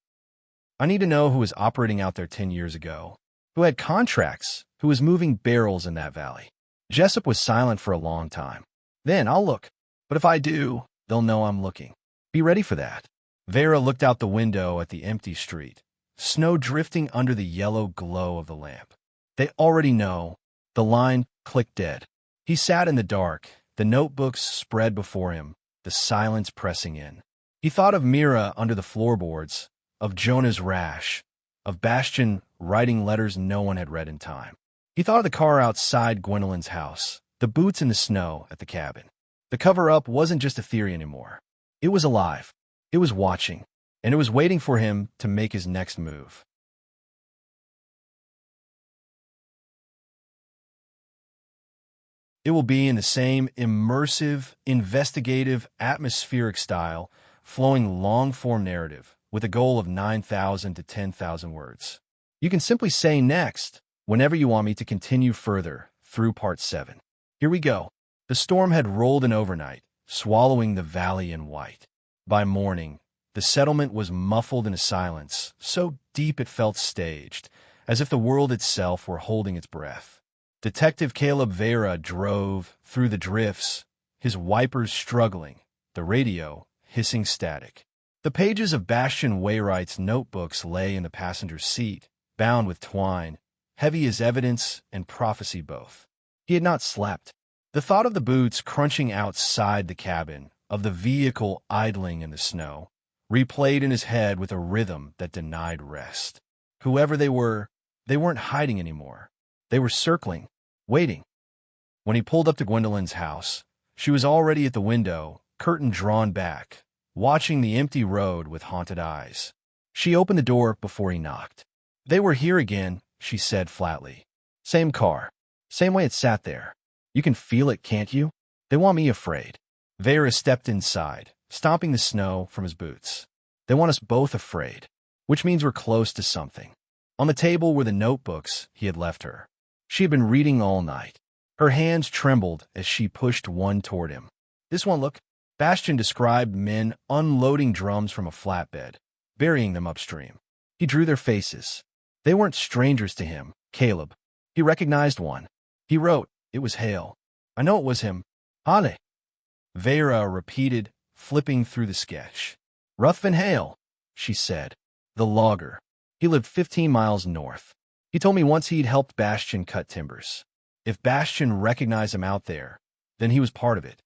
I need to know who was operating out there 10 years ago, who had contracts, who was moving barrels in that valley." Jessup was silent for a long time. "Then I'll look. But if I do, they'll know I'm looking. Be ready for that." Vera looked out the window at the empty street, snow drifting under the yellow glow of the lamp. They already know. The line clicked dead. He sat in the dark, the notebooks spread before him, the silence pressing in. He thought of Mira under the floorboards, of Jonah's rash, of Bastian writing letters no one had read in time. He thought of the car outside Gwendolyn's house, the boots in the snow at the cabin. The cover-up wasn't just a theory anymore. It was alive. It was watching, and it was waiting for him to make his next move. It will be in the same immersive, investigative, atmospheric style, flowing long-form narrative, with a goal of 9,000 to 10,000 words. You can simply say next whenever you want me to continue further through Part 7. Here we go. The storm had rolled in overnight, swallowing the valley in white. By morning, the settlement was muffled in a silence, so deep it felt staged, as if the world itself were holding its breath. Detective Caleb Vera drove through the drifts, his wipers struggling, the radio hissing static. The pages of Bastian Wainwright's notebooks lay in the passenger's seat, bound with twine, heavy as evidence and prophecy both. He had not slept. The thought of the boots crunching outside the cabin, of the vehicle idling in the snow, replayed in his head with a rhythm that denied rest. Whoever they weren't hiding anymore. They were circling, waiting. When he pulled up to Gwendolyn's house, she was already at the window, curtain drawn back, watching the empty road with haunted eyes. She opened the door before he knocked. "They were here again," she said flatly. "Same car. Same way it sat there. You can feel it, can't you? They want me afraid." Vera stepped inside, stomping the snow from his boots. "They want us both afraid, which means we're close to something." On the table were the notebooks he had left her. She had been reading all night. Her hands trembled as she pushed one toward him. "This one, look." Bastian described men unloading drums from a flatbed, burying them upstream. He drew their faces. They weren't strangers to him, Caleb. He recognized one. He wrote, "It was Hale. I know it was him. Hale." Vera repeated, flipping through the sketch. "Ruthven Hale," she said. "The logger. He lived 15 miles north. He told me once he'd helped Bastian cut timbers. If Bastian recognized him out there, then he was part of it."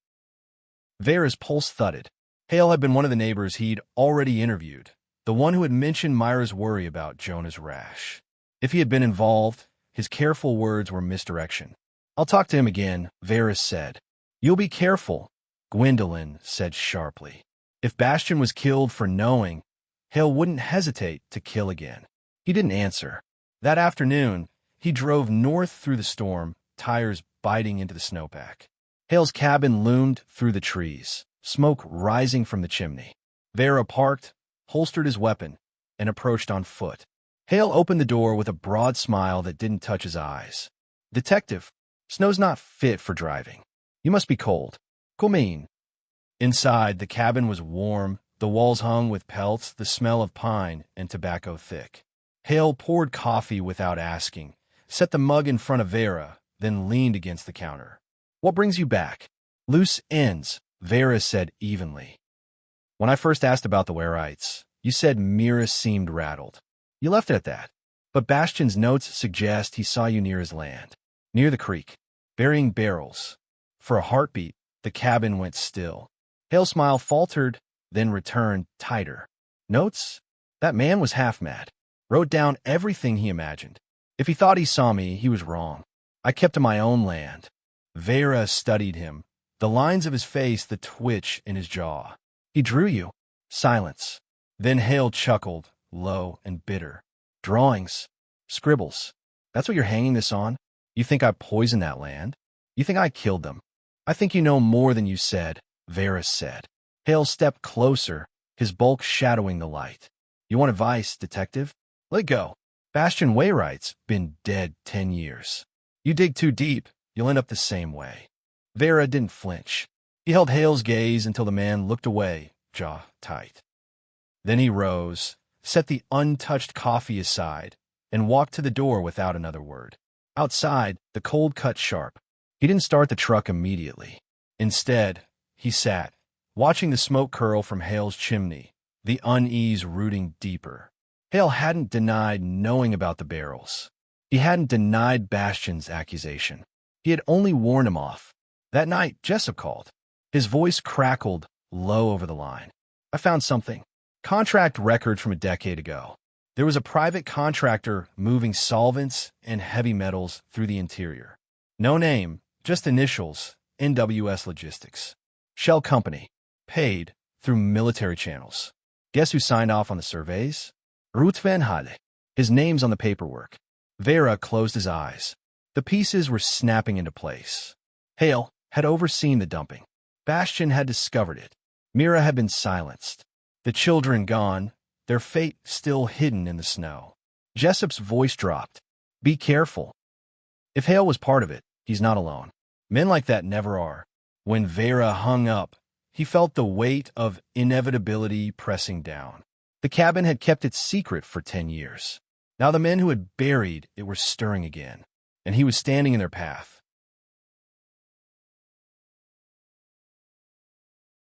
Vera's pulse thudded. Hale had been one of the neighbors he'd already interviewed, the one who had mentioned Myra's worry about Jonah's rash. If he had been involved, his careful words were misdirection. "I'll talk to him again," Vera said. "You'll be careful," Gwendolyn said sharply. If Bastian was killed for knowing, Hale wouldn't hesitate to kill again. He didn't answer. That afternoon, he drove north through the storm, tires biting into the snowpack. Hale's cabin loomed through the trees, smoke rising from the chimney. Vera parked, holstered his weapon, and approached on foot. Hale opened the door with a broad smile that didn't touch his eyes. "Detective, snow's not fit for driving. You must be cold. Come in." Inside, the cabin was warm, the walls hung with pelts, the smell of pine and tobacco thick. Hale poured coffee without asking, set the mug in front of Vera, then leaned against the counter. "What brings you back?" "Loose ends," Vera said evenly. "When I first asked about the Wainwrights, you said Mira seemed rattled. You left it at that. But Bastian's notes suggest he saw you near his land, near the creek, burying barrels." For a heartbeat, the cabin went still. Hale's smile faltered, then returned tighter. "Notes? That man was half mad. Wrote down everything he imagined. If he thought he saw me, he was wrong. I kept to my own land." Vera studied him, the lines of his face, the twitch in his jaw. "He drew you." Silence. Then Hale chuckled, low and bitter. "Drawings. Scribbles. That's what you're hanging this on? You think I poisoned that land? You think I killed them?" "I think you know more than you said," Vera said. Hale stepped closer, his bulk shadowing the light. "You want advice, detective? Let go. Bastian Wainwright's been dead 10 years. You dig too deep, you'll end up the same way." Vera didn't flinch. He held Hale's gaze until the man looked away, jaw tight. Then he rose, set the untouched coffee aside, and walked to the door without another word. Outside, the cold cut sharp. He didn't start the truck immediately. Instead, he sat, watching the smoke curl from Hale's chimney, the unease rooting deeper. Hale hadn't denied knowing about the barrels. He hadn't denied Bastian's accusation. He had only warned him off. That night, Jessup called. His voice crackled low over the line. "I found something. Contract record from a decade ago. There was a private contractor moving solvents and heavy metals through the interior. No name, just initials, NWS Logistics. Shell company. Paid through military channels. Guess who signed off on the surveys? Ruth Van Hale. His name's on the paperwork." Vera closed his eyes. The pieces were snapping into place. Hale had overseen the dumping. Bastian had discovered it. Mira had been silenced. The children gone, their fate still hidden in the snow. Jessup's voice dropped. Be careful. If Hale was part of it, he's not alone. Men like that never are. When Vera hung up, he felt the weight of inevitability pressing down. The cabin had kept its secret for 10 years. Now the men who had buried it were stirring again, and he was standing in their path.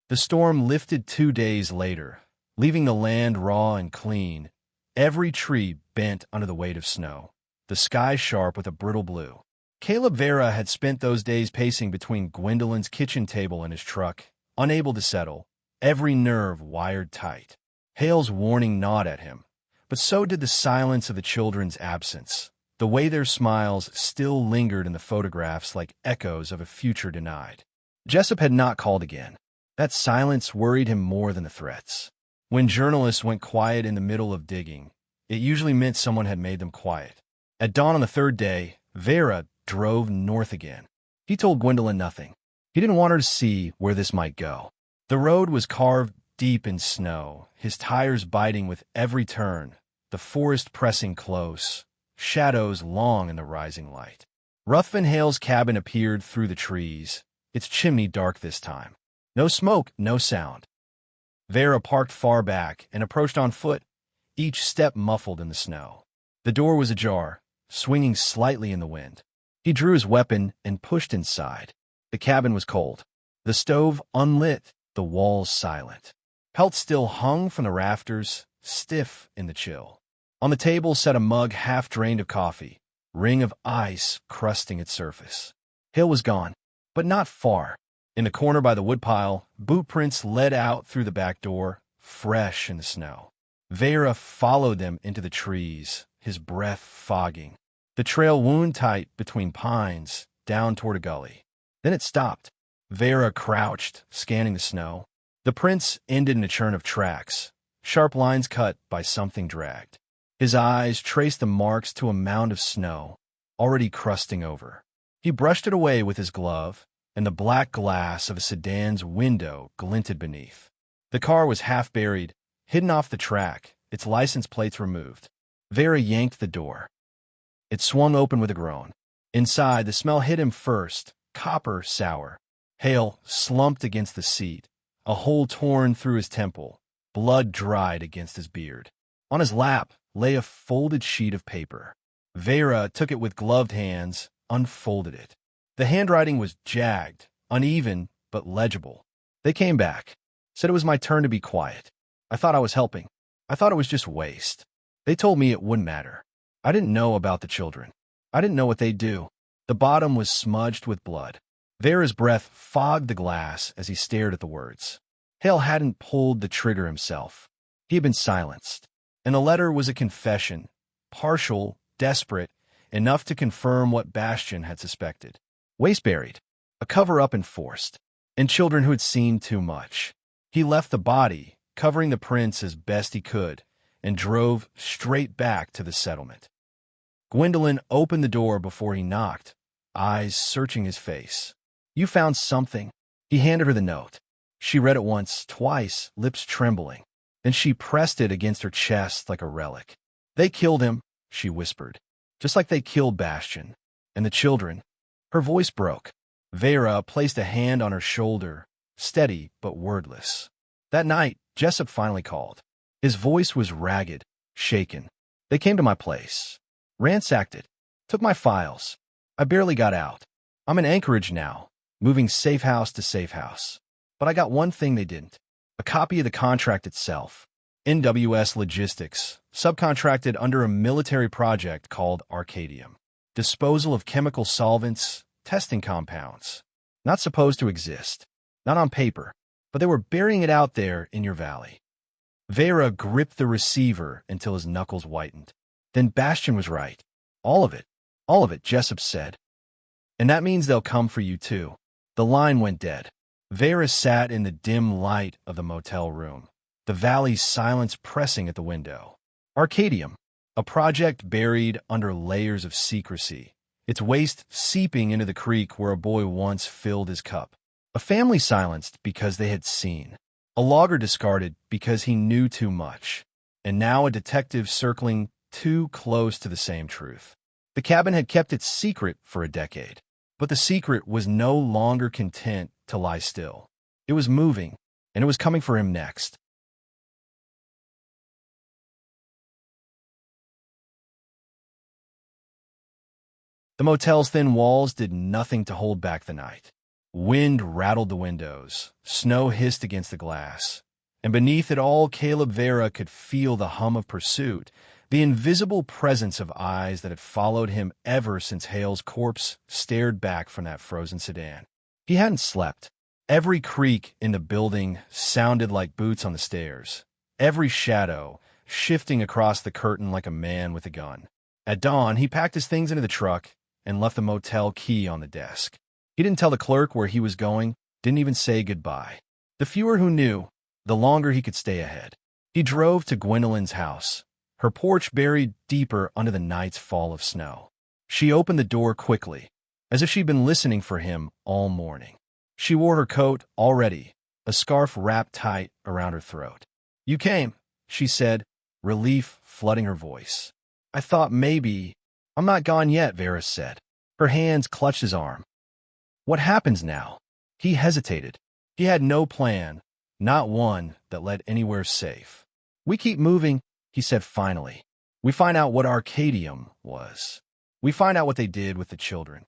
The storm lifted 2 days later, leaving the land raw and clean, every tree bent under the weight of snow, the sky sharp with a brittle blue. Caleb Vera had spent those days pacing between Gwendolyn's kitchen table and his truck, unable to settle, every nerve wired tight. Hale's warning gnawed at him, but so did the silence of the children's absence, the way their smiles still lingered in the photographs like echoes of a future denied. Jessup had not called again. That silence worried him more than the threats. When journalists went quiet in the middle of digging, it usually meant someone had made them quiet. At dawn on the third day, Vera drove north again. He told Gwendolyn nothing. He didn't want her to see where this might go. The road was carved deep in snow, his tires biting with every turn, the forest pressing close, shadows long in the rising light. Ruthven Hale's cabin appeared through the trees, its chimney dark this time. No smoke, no sound. Vera parked far back and approached on foot, each step muffled in the snow. The door was ajar, swinging slightly in the wind. He drew his weapon and pushed inside. The cabin was cold. The stove unlit, the walls silent. Pelts still hung from the rafters, stiff in the chill. On the table sat a mug half drained of coffee, ring of ice crusting its surface. Hale was gone, but not far. In the corner by the woodpile, boot prints led out through the back door, fresh in the snow. Vera followed them into the trees, his breath fogging. The trail wound tight between pines, down toward a gully. Then it stopped. Vera crouched, scanning the snow. The prints ended in a churn of tracks, sharp lines cut by something dragged. His eyes traced the marks to a mound of snow, already crusting over. He brushed it away with his glove, and the black glass of a sedan's window glinted beneath. The car was half buried, hidden off the track, its license plates removed. Vera yanked the door. It swung open with a groan. Inside, the smell hit him first, copper sour. Hale slumped against the seat, a hole torn through his temple, blood dried against his beard. On his lap lay a folded sheet of paper. Vera took it with gloved hands, unfolded it. The handwriting was jagged, uneven, but legible. They came back, said it was my turn to be quiet. I thought I was helping. I thought it was just waste. They told me it wouldn't matter. I didn't know about the children. I didn't know what they'd do. The bottom was smudged with blood. Vera's breath fogged the glass as he stared at the words. Hale hadn't pulled the trigger himself. He had been silenced. And the letter was a confession, partial, desperate, enough to confirm what Bastian had suspected. Waste buried, a cover-up enforced, and children who had seen too much. He left the body, covering the prints as best he could, and drove straight back to the settlement. Gwendolyn opened the door before he knocked, eyes searching his face. You found something. He handed her the note. She read it once, twice, lips trembling. Then she pressed it against her chest like a relic. They killed him, she whispered, just like they killed Bastian. And the children. Her voice broke. Vera placed a hand on her shoulder, steady but wordless. That night, Jessup finally called. His voice was ragged, shaken. They came to my place, ransacked it, took my files. I barely got out. I'm in Anchorage now, moving safe house to safe house. But I got one thing they didn't. A copy of the contract itself. NWS Logistics, subcontracted under a military project called Arcadium. Disposal of chemical solvents, testing compounds. Not supposed to exist. Not on paper. But they were burying it out there in your valley. Vera gripped the receiver until his knuckles whitened. Then Bastian was right. All of it, Jessup said. And that means they'll come for you too. The line went dead. Vera sat in the dim light of the motel room, the valley's silence pressing at the window. Arcadium, a project buried under layers of secrecy, its waste seeping into the creek where a boy once filled his cup. A family silenced because they had seen. A logger discarded because he knew too much. And now a detective circling too close to the same truth. The cabin had kept its secret for a decade, but the secret was no longer content to lie still. It was moving, and it was coming for him next. The motel's thin walls did nothing to hold back the night. Wind rattled the windows, snow hissed against the glass, and beneath it all Caleb Vera could feel the hum of pursuit, the invisible presence of eyes that had followed him ever since Hale's corpse stared back from that frozen sedan. He hadn't slept. Every creak in the building sounded like boots on the stairs, every shadow shifting across the curtain like a man with a gun. At dawn, he packed his things into the truck and left the motel key on the desk. He didn't tell the clerk where he was going, didn't even say goodbye. The fewer who knew, the longer he could stay ahead. He drove to Gwendolyn's house, her porch buried deeper under the night's fall of snow. She opened the door quickly, as if she'd been listening for him all morning. She wore her coat already, a scarf wrapped tight around her throat. "You came," she said, relief flooding her voice. "I thought maybe—" "I'm not gone yet," Vera said. Her hands clutched his arm. "What happens now?" He hesitated. He had no plan, not one that led anywhere safe. "We keep moving," he said finally. "We find out what Arcadium was. We find out what they did with the children."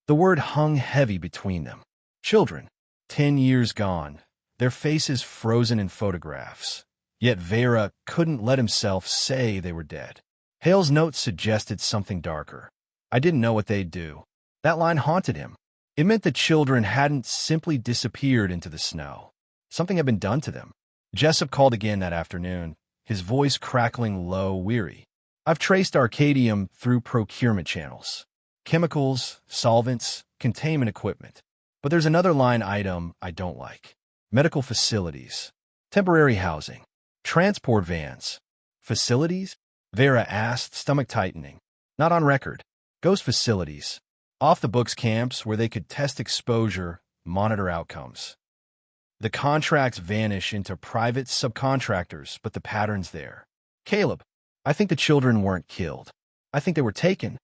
The word hung heavy between them. Children, 10 years gone, their faces frozen in photographs. Yet Vera couldn't let himself say they were dead. Hale's note suggested something darker. "I didn't know what they'd do." That line haunted him. It meant the children hadn't simply disappeared into the snow. Something had been done to them. Jessup called again that afternoon, his voice crackling low, weary. "I've traced Arcadium through procurement channels. Chemicals, solvents, containment equipment. But there's another line item I don't like. Medical facilities. Temporary housing. Transport vans. Facilities?" Vera asked, stomach tightening. "Not on record. Ghost facilities. Off-the-books camps where they could test exposure, monitor outcomes. The contracts vanish into private subcontractors, but the pattern's there. Caleb, I think the children weren't killed. I think they were taken."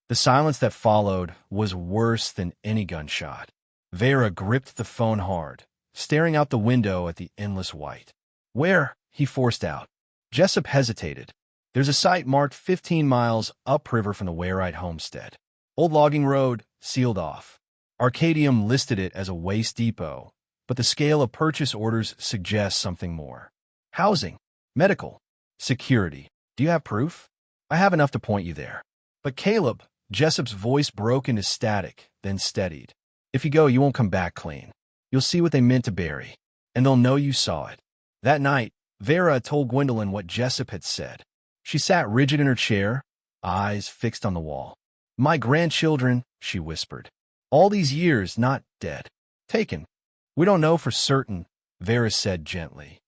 The silence that followed was worse than any gunshot. Vera gripped the phone hard, staring out the window at the endless white. "Where?" he forced out. Jessup hesitated. "There's a site marked 15 miles upriver from the Wayrite homestead. Old logging road, sealed off. Arcadium listed it as a waste depot, but the scale of purchase orders suggests something more. Housing, medical, security. Do you have proof? I have enough to point you there." "But Caleb," Jessup's voice broke into static, then steadied. "If you go, you won't come back clean. You'll see what they meant to bury, and they'll know you saw it." That night, Vera told Gwendolyn what Jessup had said. She sat rigid in her chair, eyes fixed on the wall. "My grandchildren," she whispered. "All these years, not dead. Taken. We don't know for certain," Vera said gently.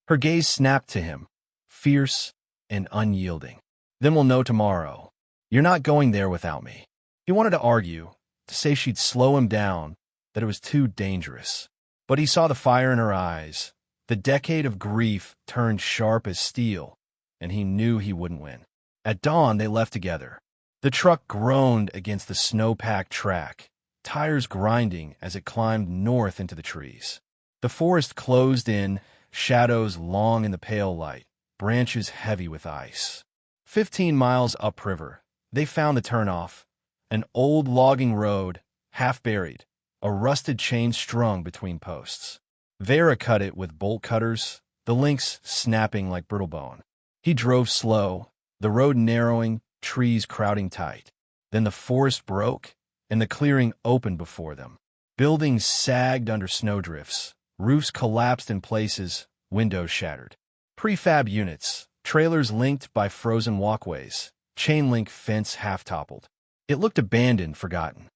Her gaze snapped to him, fierce and unyielding. "Then we'll know tomorrow. You're not going there without me." He wanted to argue, to say she'd slow him down, that it was too dangerous. But he saw the fire in her eyes. The decade of grief turned sharp as steel, and he knew he wouldn't win. At dawn, they left together. The truck groaned against the snow-packed track, tires grinding as it climbed north into the trees. The forest closed in, shadows long in the pale light, branches heavy with ice. 15 miles upriver, they found the turnoff, an old logging road, half buried, a rusted chain strung between posts. Vera cut it with bolt cutters, the links snapping like brittle bone. He drove slow, the road narrowing, trees crowding tight. Then the forest broke, and the clearing opened before them. Buildings sagged under snowdrifts, roofs collapsed in places, windows shattered. Prefab units, trailers linked by frozen walkways, chain-link fence half-toppled. It looked abandoned, forgotten.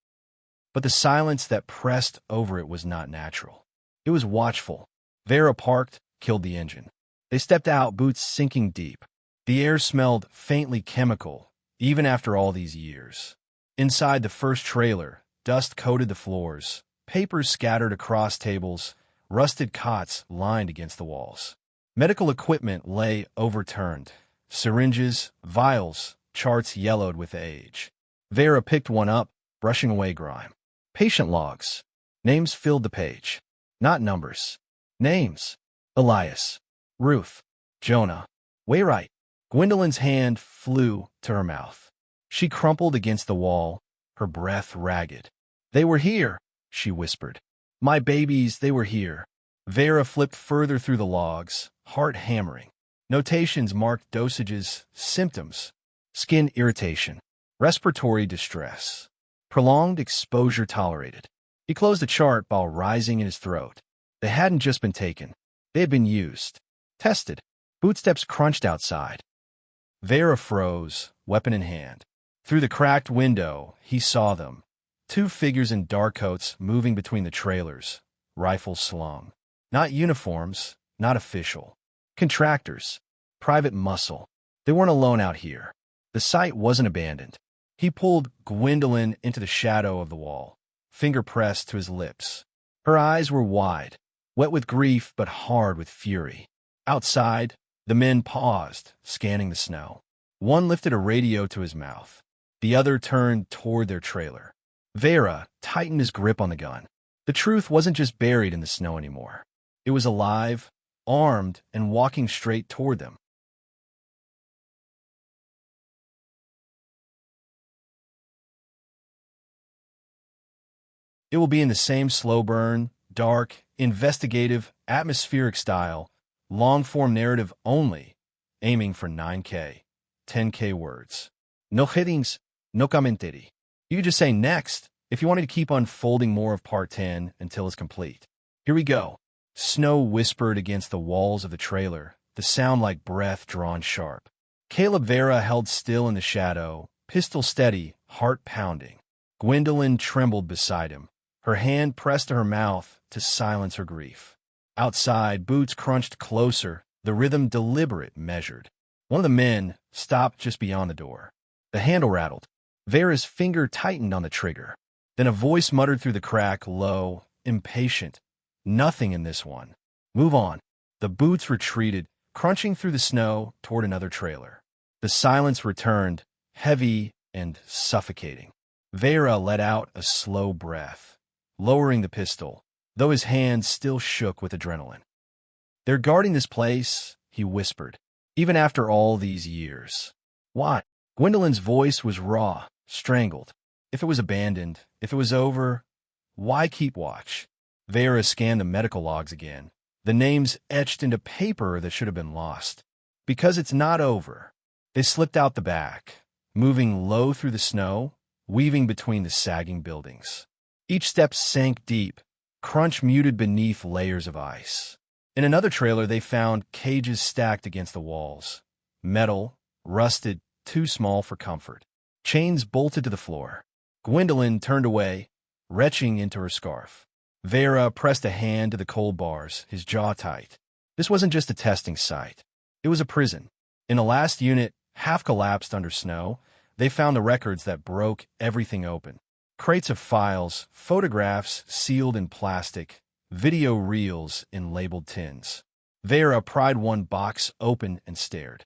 But the silence that pressed over it was not natural. It was watchful. Vera parked, killed the engine. They stepped out, boots sinking deep. The air smelled faintly chemical, even after all these years. Inside the first trailer, dust coated the floors, papers scattered across tables, rusted cots lined against the walls. Medical equipment lay overturned. Syringes, vials, charts yellowed with age. Vera picked one up, brushing away grime. Patient logs. Names filled the page. Not numbers. Names. Elias. Ruth. Jonah. Wainwright. Gwendolyn's hand flew to her mouth. She crumpled against the wall, her breath ragged. "They were here," she whispered. "My babies, they were here." Vera flipped further through the logs, heart hammering. Notations marked dosages, symptoms: skin irritation, respiratory distress, prolonged exposure tolerated. He closed the chart while rising in his throat. They hadn't just been taken. They had been used. Tested. Bootsteps crunched outside. Vera froze, weapon in hand. Through the cracked window, he saw them. Two figures in dark coats moving between the trailers, rifles slung. Not uniforms, not official. Contractors. Private muscle. They weren't alone out here. The site wasn't abandoned. He pulled Gwendolyn into the shadow of the wall, finger pressed to his lips. Her eyes were wide, wet with grief but hard with fury. Outside, the men paused, scanning the snow. One lifted a radio to his mouth. The other turned toward their trailer. Vera tightened his grip on the gun. The truth wasn't just buried in the snow anymore. It was alive, armed, and walking straight toward them. It will be in the same slow burn, dark, investigative, atmospheric style, long-form narrative only, aiming for 9K, 10K words. No headings, no commentary. You could just say next if you wanted to keep unfolding more of Part 10 until it's complete. Here we go. Snow whispered against the walls of the trailer, the sound like breath drawn sharp. Caleb Vera held still in the shadow, pistol steady, heart pounding. Gwendolyn trembled beside him, her hand pressed to her mouth to silence her grief. Outside, boots crunched closer, the rhythm deliberate, measured. One of the men stopped just beyond the door. The handle rattled. Vera's finger tightened on the trigger. Then a voice muttered through the crack, low, impatient. "Nothing in this one. Move on." The boots retreated, crunching through the snow toward another trailer. The silence returned, heavy and suffocating. Vera let out a slow breath, lowering the pistol, though his hands still shook with adrenaline. "They're guarding this place," he whispered, "even after all these years." "Why?" Gwendolyn's voice was raw, strangled. If it was abandoned, if it was over, why keep watch? Vera scanned the medical logs again, the names etched into paper that should have been lost. Because it's not over. They slipped out the back, moving low through the snow, weaving between the sagging buildings. Each step sank deep, crunch muted beneath layers of ice. In another trailer, they found cages stacked against the walls. Metal, rusted, too small for comfort. Chains bolted to the floor. Gwendolyn turned away, retching into her scarf. Vera pressed a hand to the cold bars, his jaw tight. This wasn't just a testing site. It was a prison. In the last unit, half collapsed under snow, they found the records that broke everything open. Crates of files, photographs sealed in plastic, video reels in labeled tins. Vera pried one box open and stared.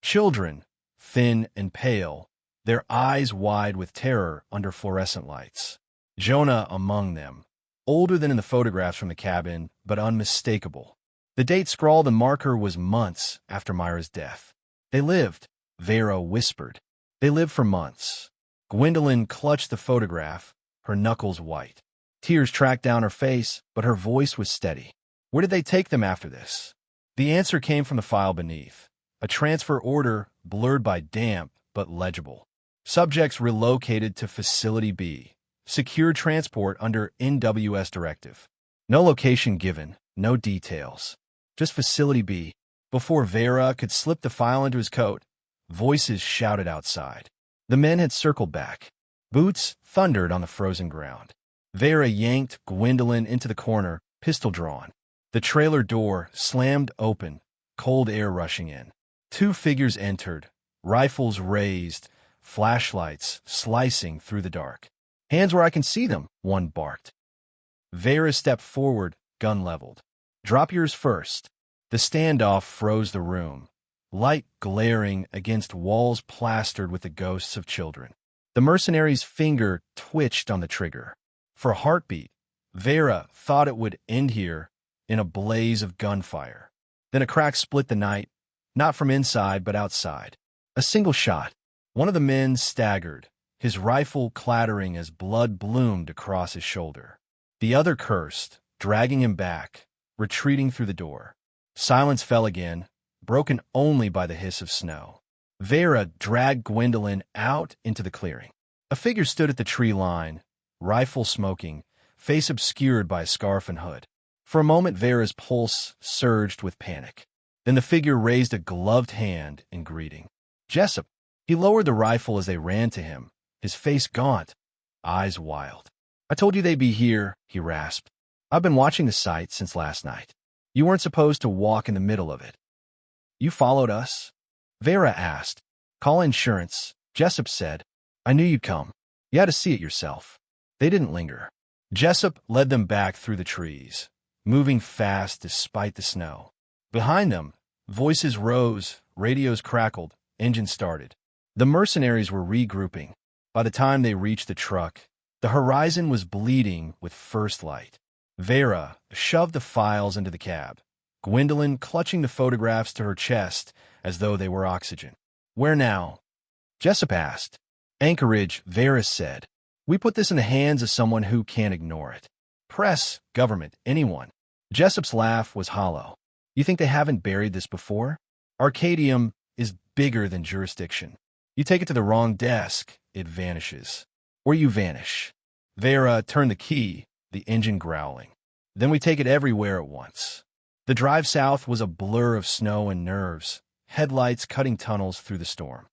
Children, thin and pale, their eyes wide with terror under fluorescent lights. Jonah among them. Older than in the photographs from the cabin, but unmistakable. The date scrawled and marker was months after Myra's death. They lived, Vera whispered. They lived for months. Gwendolyn clutched the photograph, her knuckles white. Tears tracked down her face, but her voice was steady. Where did they take them after this? The answer came from the file beneath. A transfer order, blurred by damp, but legible. Subjects relocated to Facility B. Secure transport under NWS directive. No location given, no details. Just Facility B. Before Vera could slip the file into his coat, voices shouted outside. The men had circled back. Boots thundered on the frozen ground. Vera yanked Gwendolyn into the corner, pistol drawn. The trailer door slammed open, cold air rushing in. Two figures entered, rifles raised, flashlights slicing through the dark. "Hands where I can see them," one barked. Vera stepped forward, gun leveled. "Drop yours first." The standoff froze the room, light glaring against walls plastered with the ghosts of children. The mercenary's finger twitched on the trigger. For a heartbeat, Vera thought it would end here in a blaze of gunfire. Then a crack split the night, not from inside but outside. A single shot. One of the men staggered, his rifle clattering as blood bloomed across his shoulder. The other cursed, dragging him back, retreating through the door. Silence fell again, broken only by the hiss of snow. Vera dragged Gwendolyn out into the clearing. A figure stood at the tree line, rifle smoking, face obscured by a scarf and hood. For a moment, Vera's pulse surged with panic. Then the figure raised a gloved hand in greeting. "Jessup." He lowered the rifle as they ran to him, his face gaunt, eyes wild. "I told you they'd be here," he rasped. "I've been watching the site since last night. You weren't supposed to walk in the middle of it." "You followed us?" Vera asked. "Call insurance," Jessup said. "I knew you'd come. You had to see it yourself." They didn't linger. Jessup led them back through the trees, moving fast despite the snow. Behind them, voices rose, radios crackled, engines started. The mercenaries were regrouping. By the time they reached the truck, the horizon was bleeding with first light. Vera shoved the files into the cab, Gwendolyn clutching the photographs to her chest as though they were oxygen. "Where now?" Jessup asked. "Anchorage," Vera said. "We put this in the hands of someone who can't ignore it. Press, government, anyone." Jessup's laugh was hollow. "You think they haven't buried this before? Arcadium is bigger than jurisdiction. You take it to the wrong desk, it vanishes. Or you vanish." Vera turned the key, the engine growling. "Then we take it everywhere at once." The drive south was a blur of snow and nerves, headlights cutting tunnels through the storm.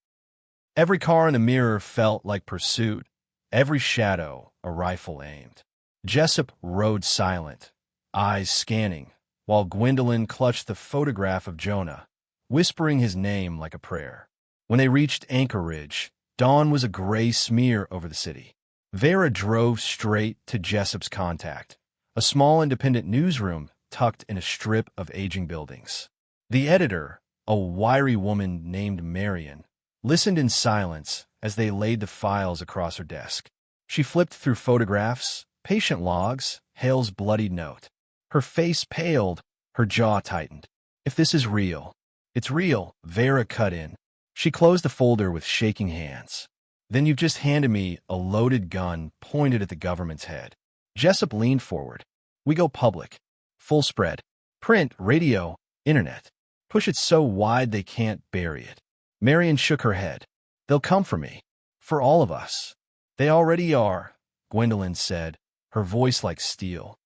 Every car in the mirror felt like pursuit, every shadow a rifle aimed. Jessup rode silent, eyes scanning, while Gwendolyn clutched the photograph of Jonah, whispering his name like a prayer. When they reached Anchorage, dawn was a gray smear over the city. Vera drove straight to Jessup's contact, a small independent newsroom tucked in a strip of aging buildings. The editor, a wiry woman named Marion, listened in silence as they laid the files across her desk. She flipped through photographs, patient logs, Hale's bloodied note. Her face paled, her jaw tightened. "If this is real, it's real," Vera cut in. She closed the folder with shaking hands. "Then you've just handed me a loaded gun pointed at the government's head." Jessup leaned forward. "We go public. Full spread. Print, radio, internet. Push it so wide they can't bury it." Marion shook her head. "They'll come for me. For all of us." "They already are," Gwendolyn said, her voice like steel.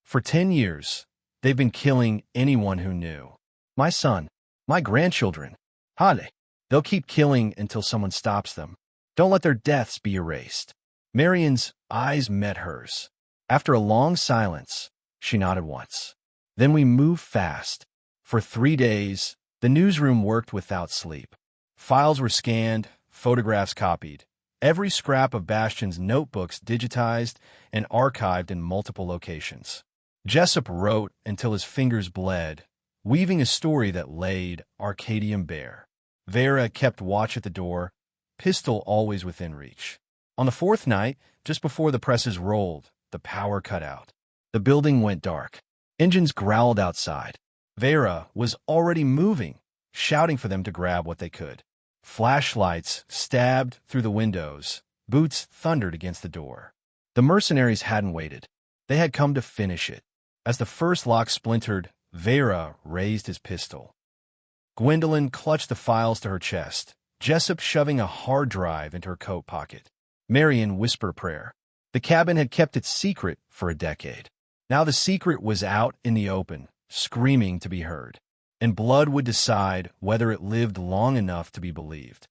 "For 10 years, they've been killing anyone who knew. My son, my grandchildren. Hade. They'll keep killing until someone stops them. Don't let their deaths be erased." Marion's eyes met hers. After a long silence, she nodded once. "Then we move fast. For 3 days, the newsroom worked without sleep. Files were scanned, photographs copied, every scrap of Bastion's notebooks digitized and archived in multiple locations. Jessup wrote until his fingers bled, weaving a story that laid Arcadium bare. Vera kept watch at the door, pistol always within reach. On the 4th night, just before the presses rolled, the power cut out. The building went dark. Engines growled outside. Vera was already moving, shouting for them to grab what they could. Flashlights stabbed through the windows. Boots thundered against the door. The mercenaries hadn't waited. They had come to finish it. As the first lock splintered, Vera raised his pistol. Gwendolyn clutched the files to her chest, Jessup shoving a hard drive into her coat pocket. Marion whispered a prayer. The cabin had kept its secret for a decade. Now the secret was out in the open, screaming to be heard. And blood would decide whether it lived long enough to be believed.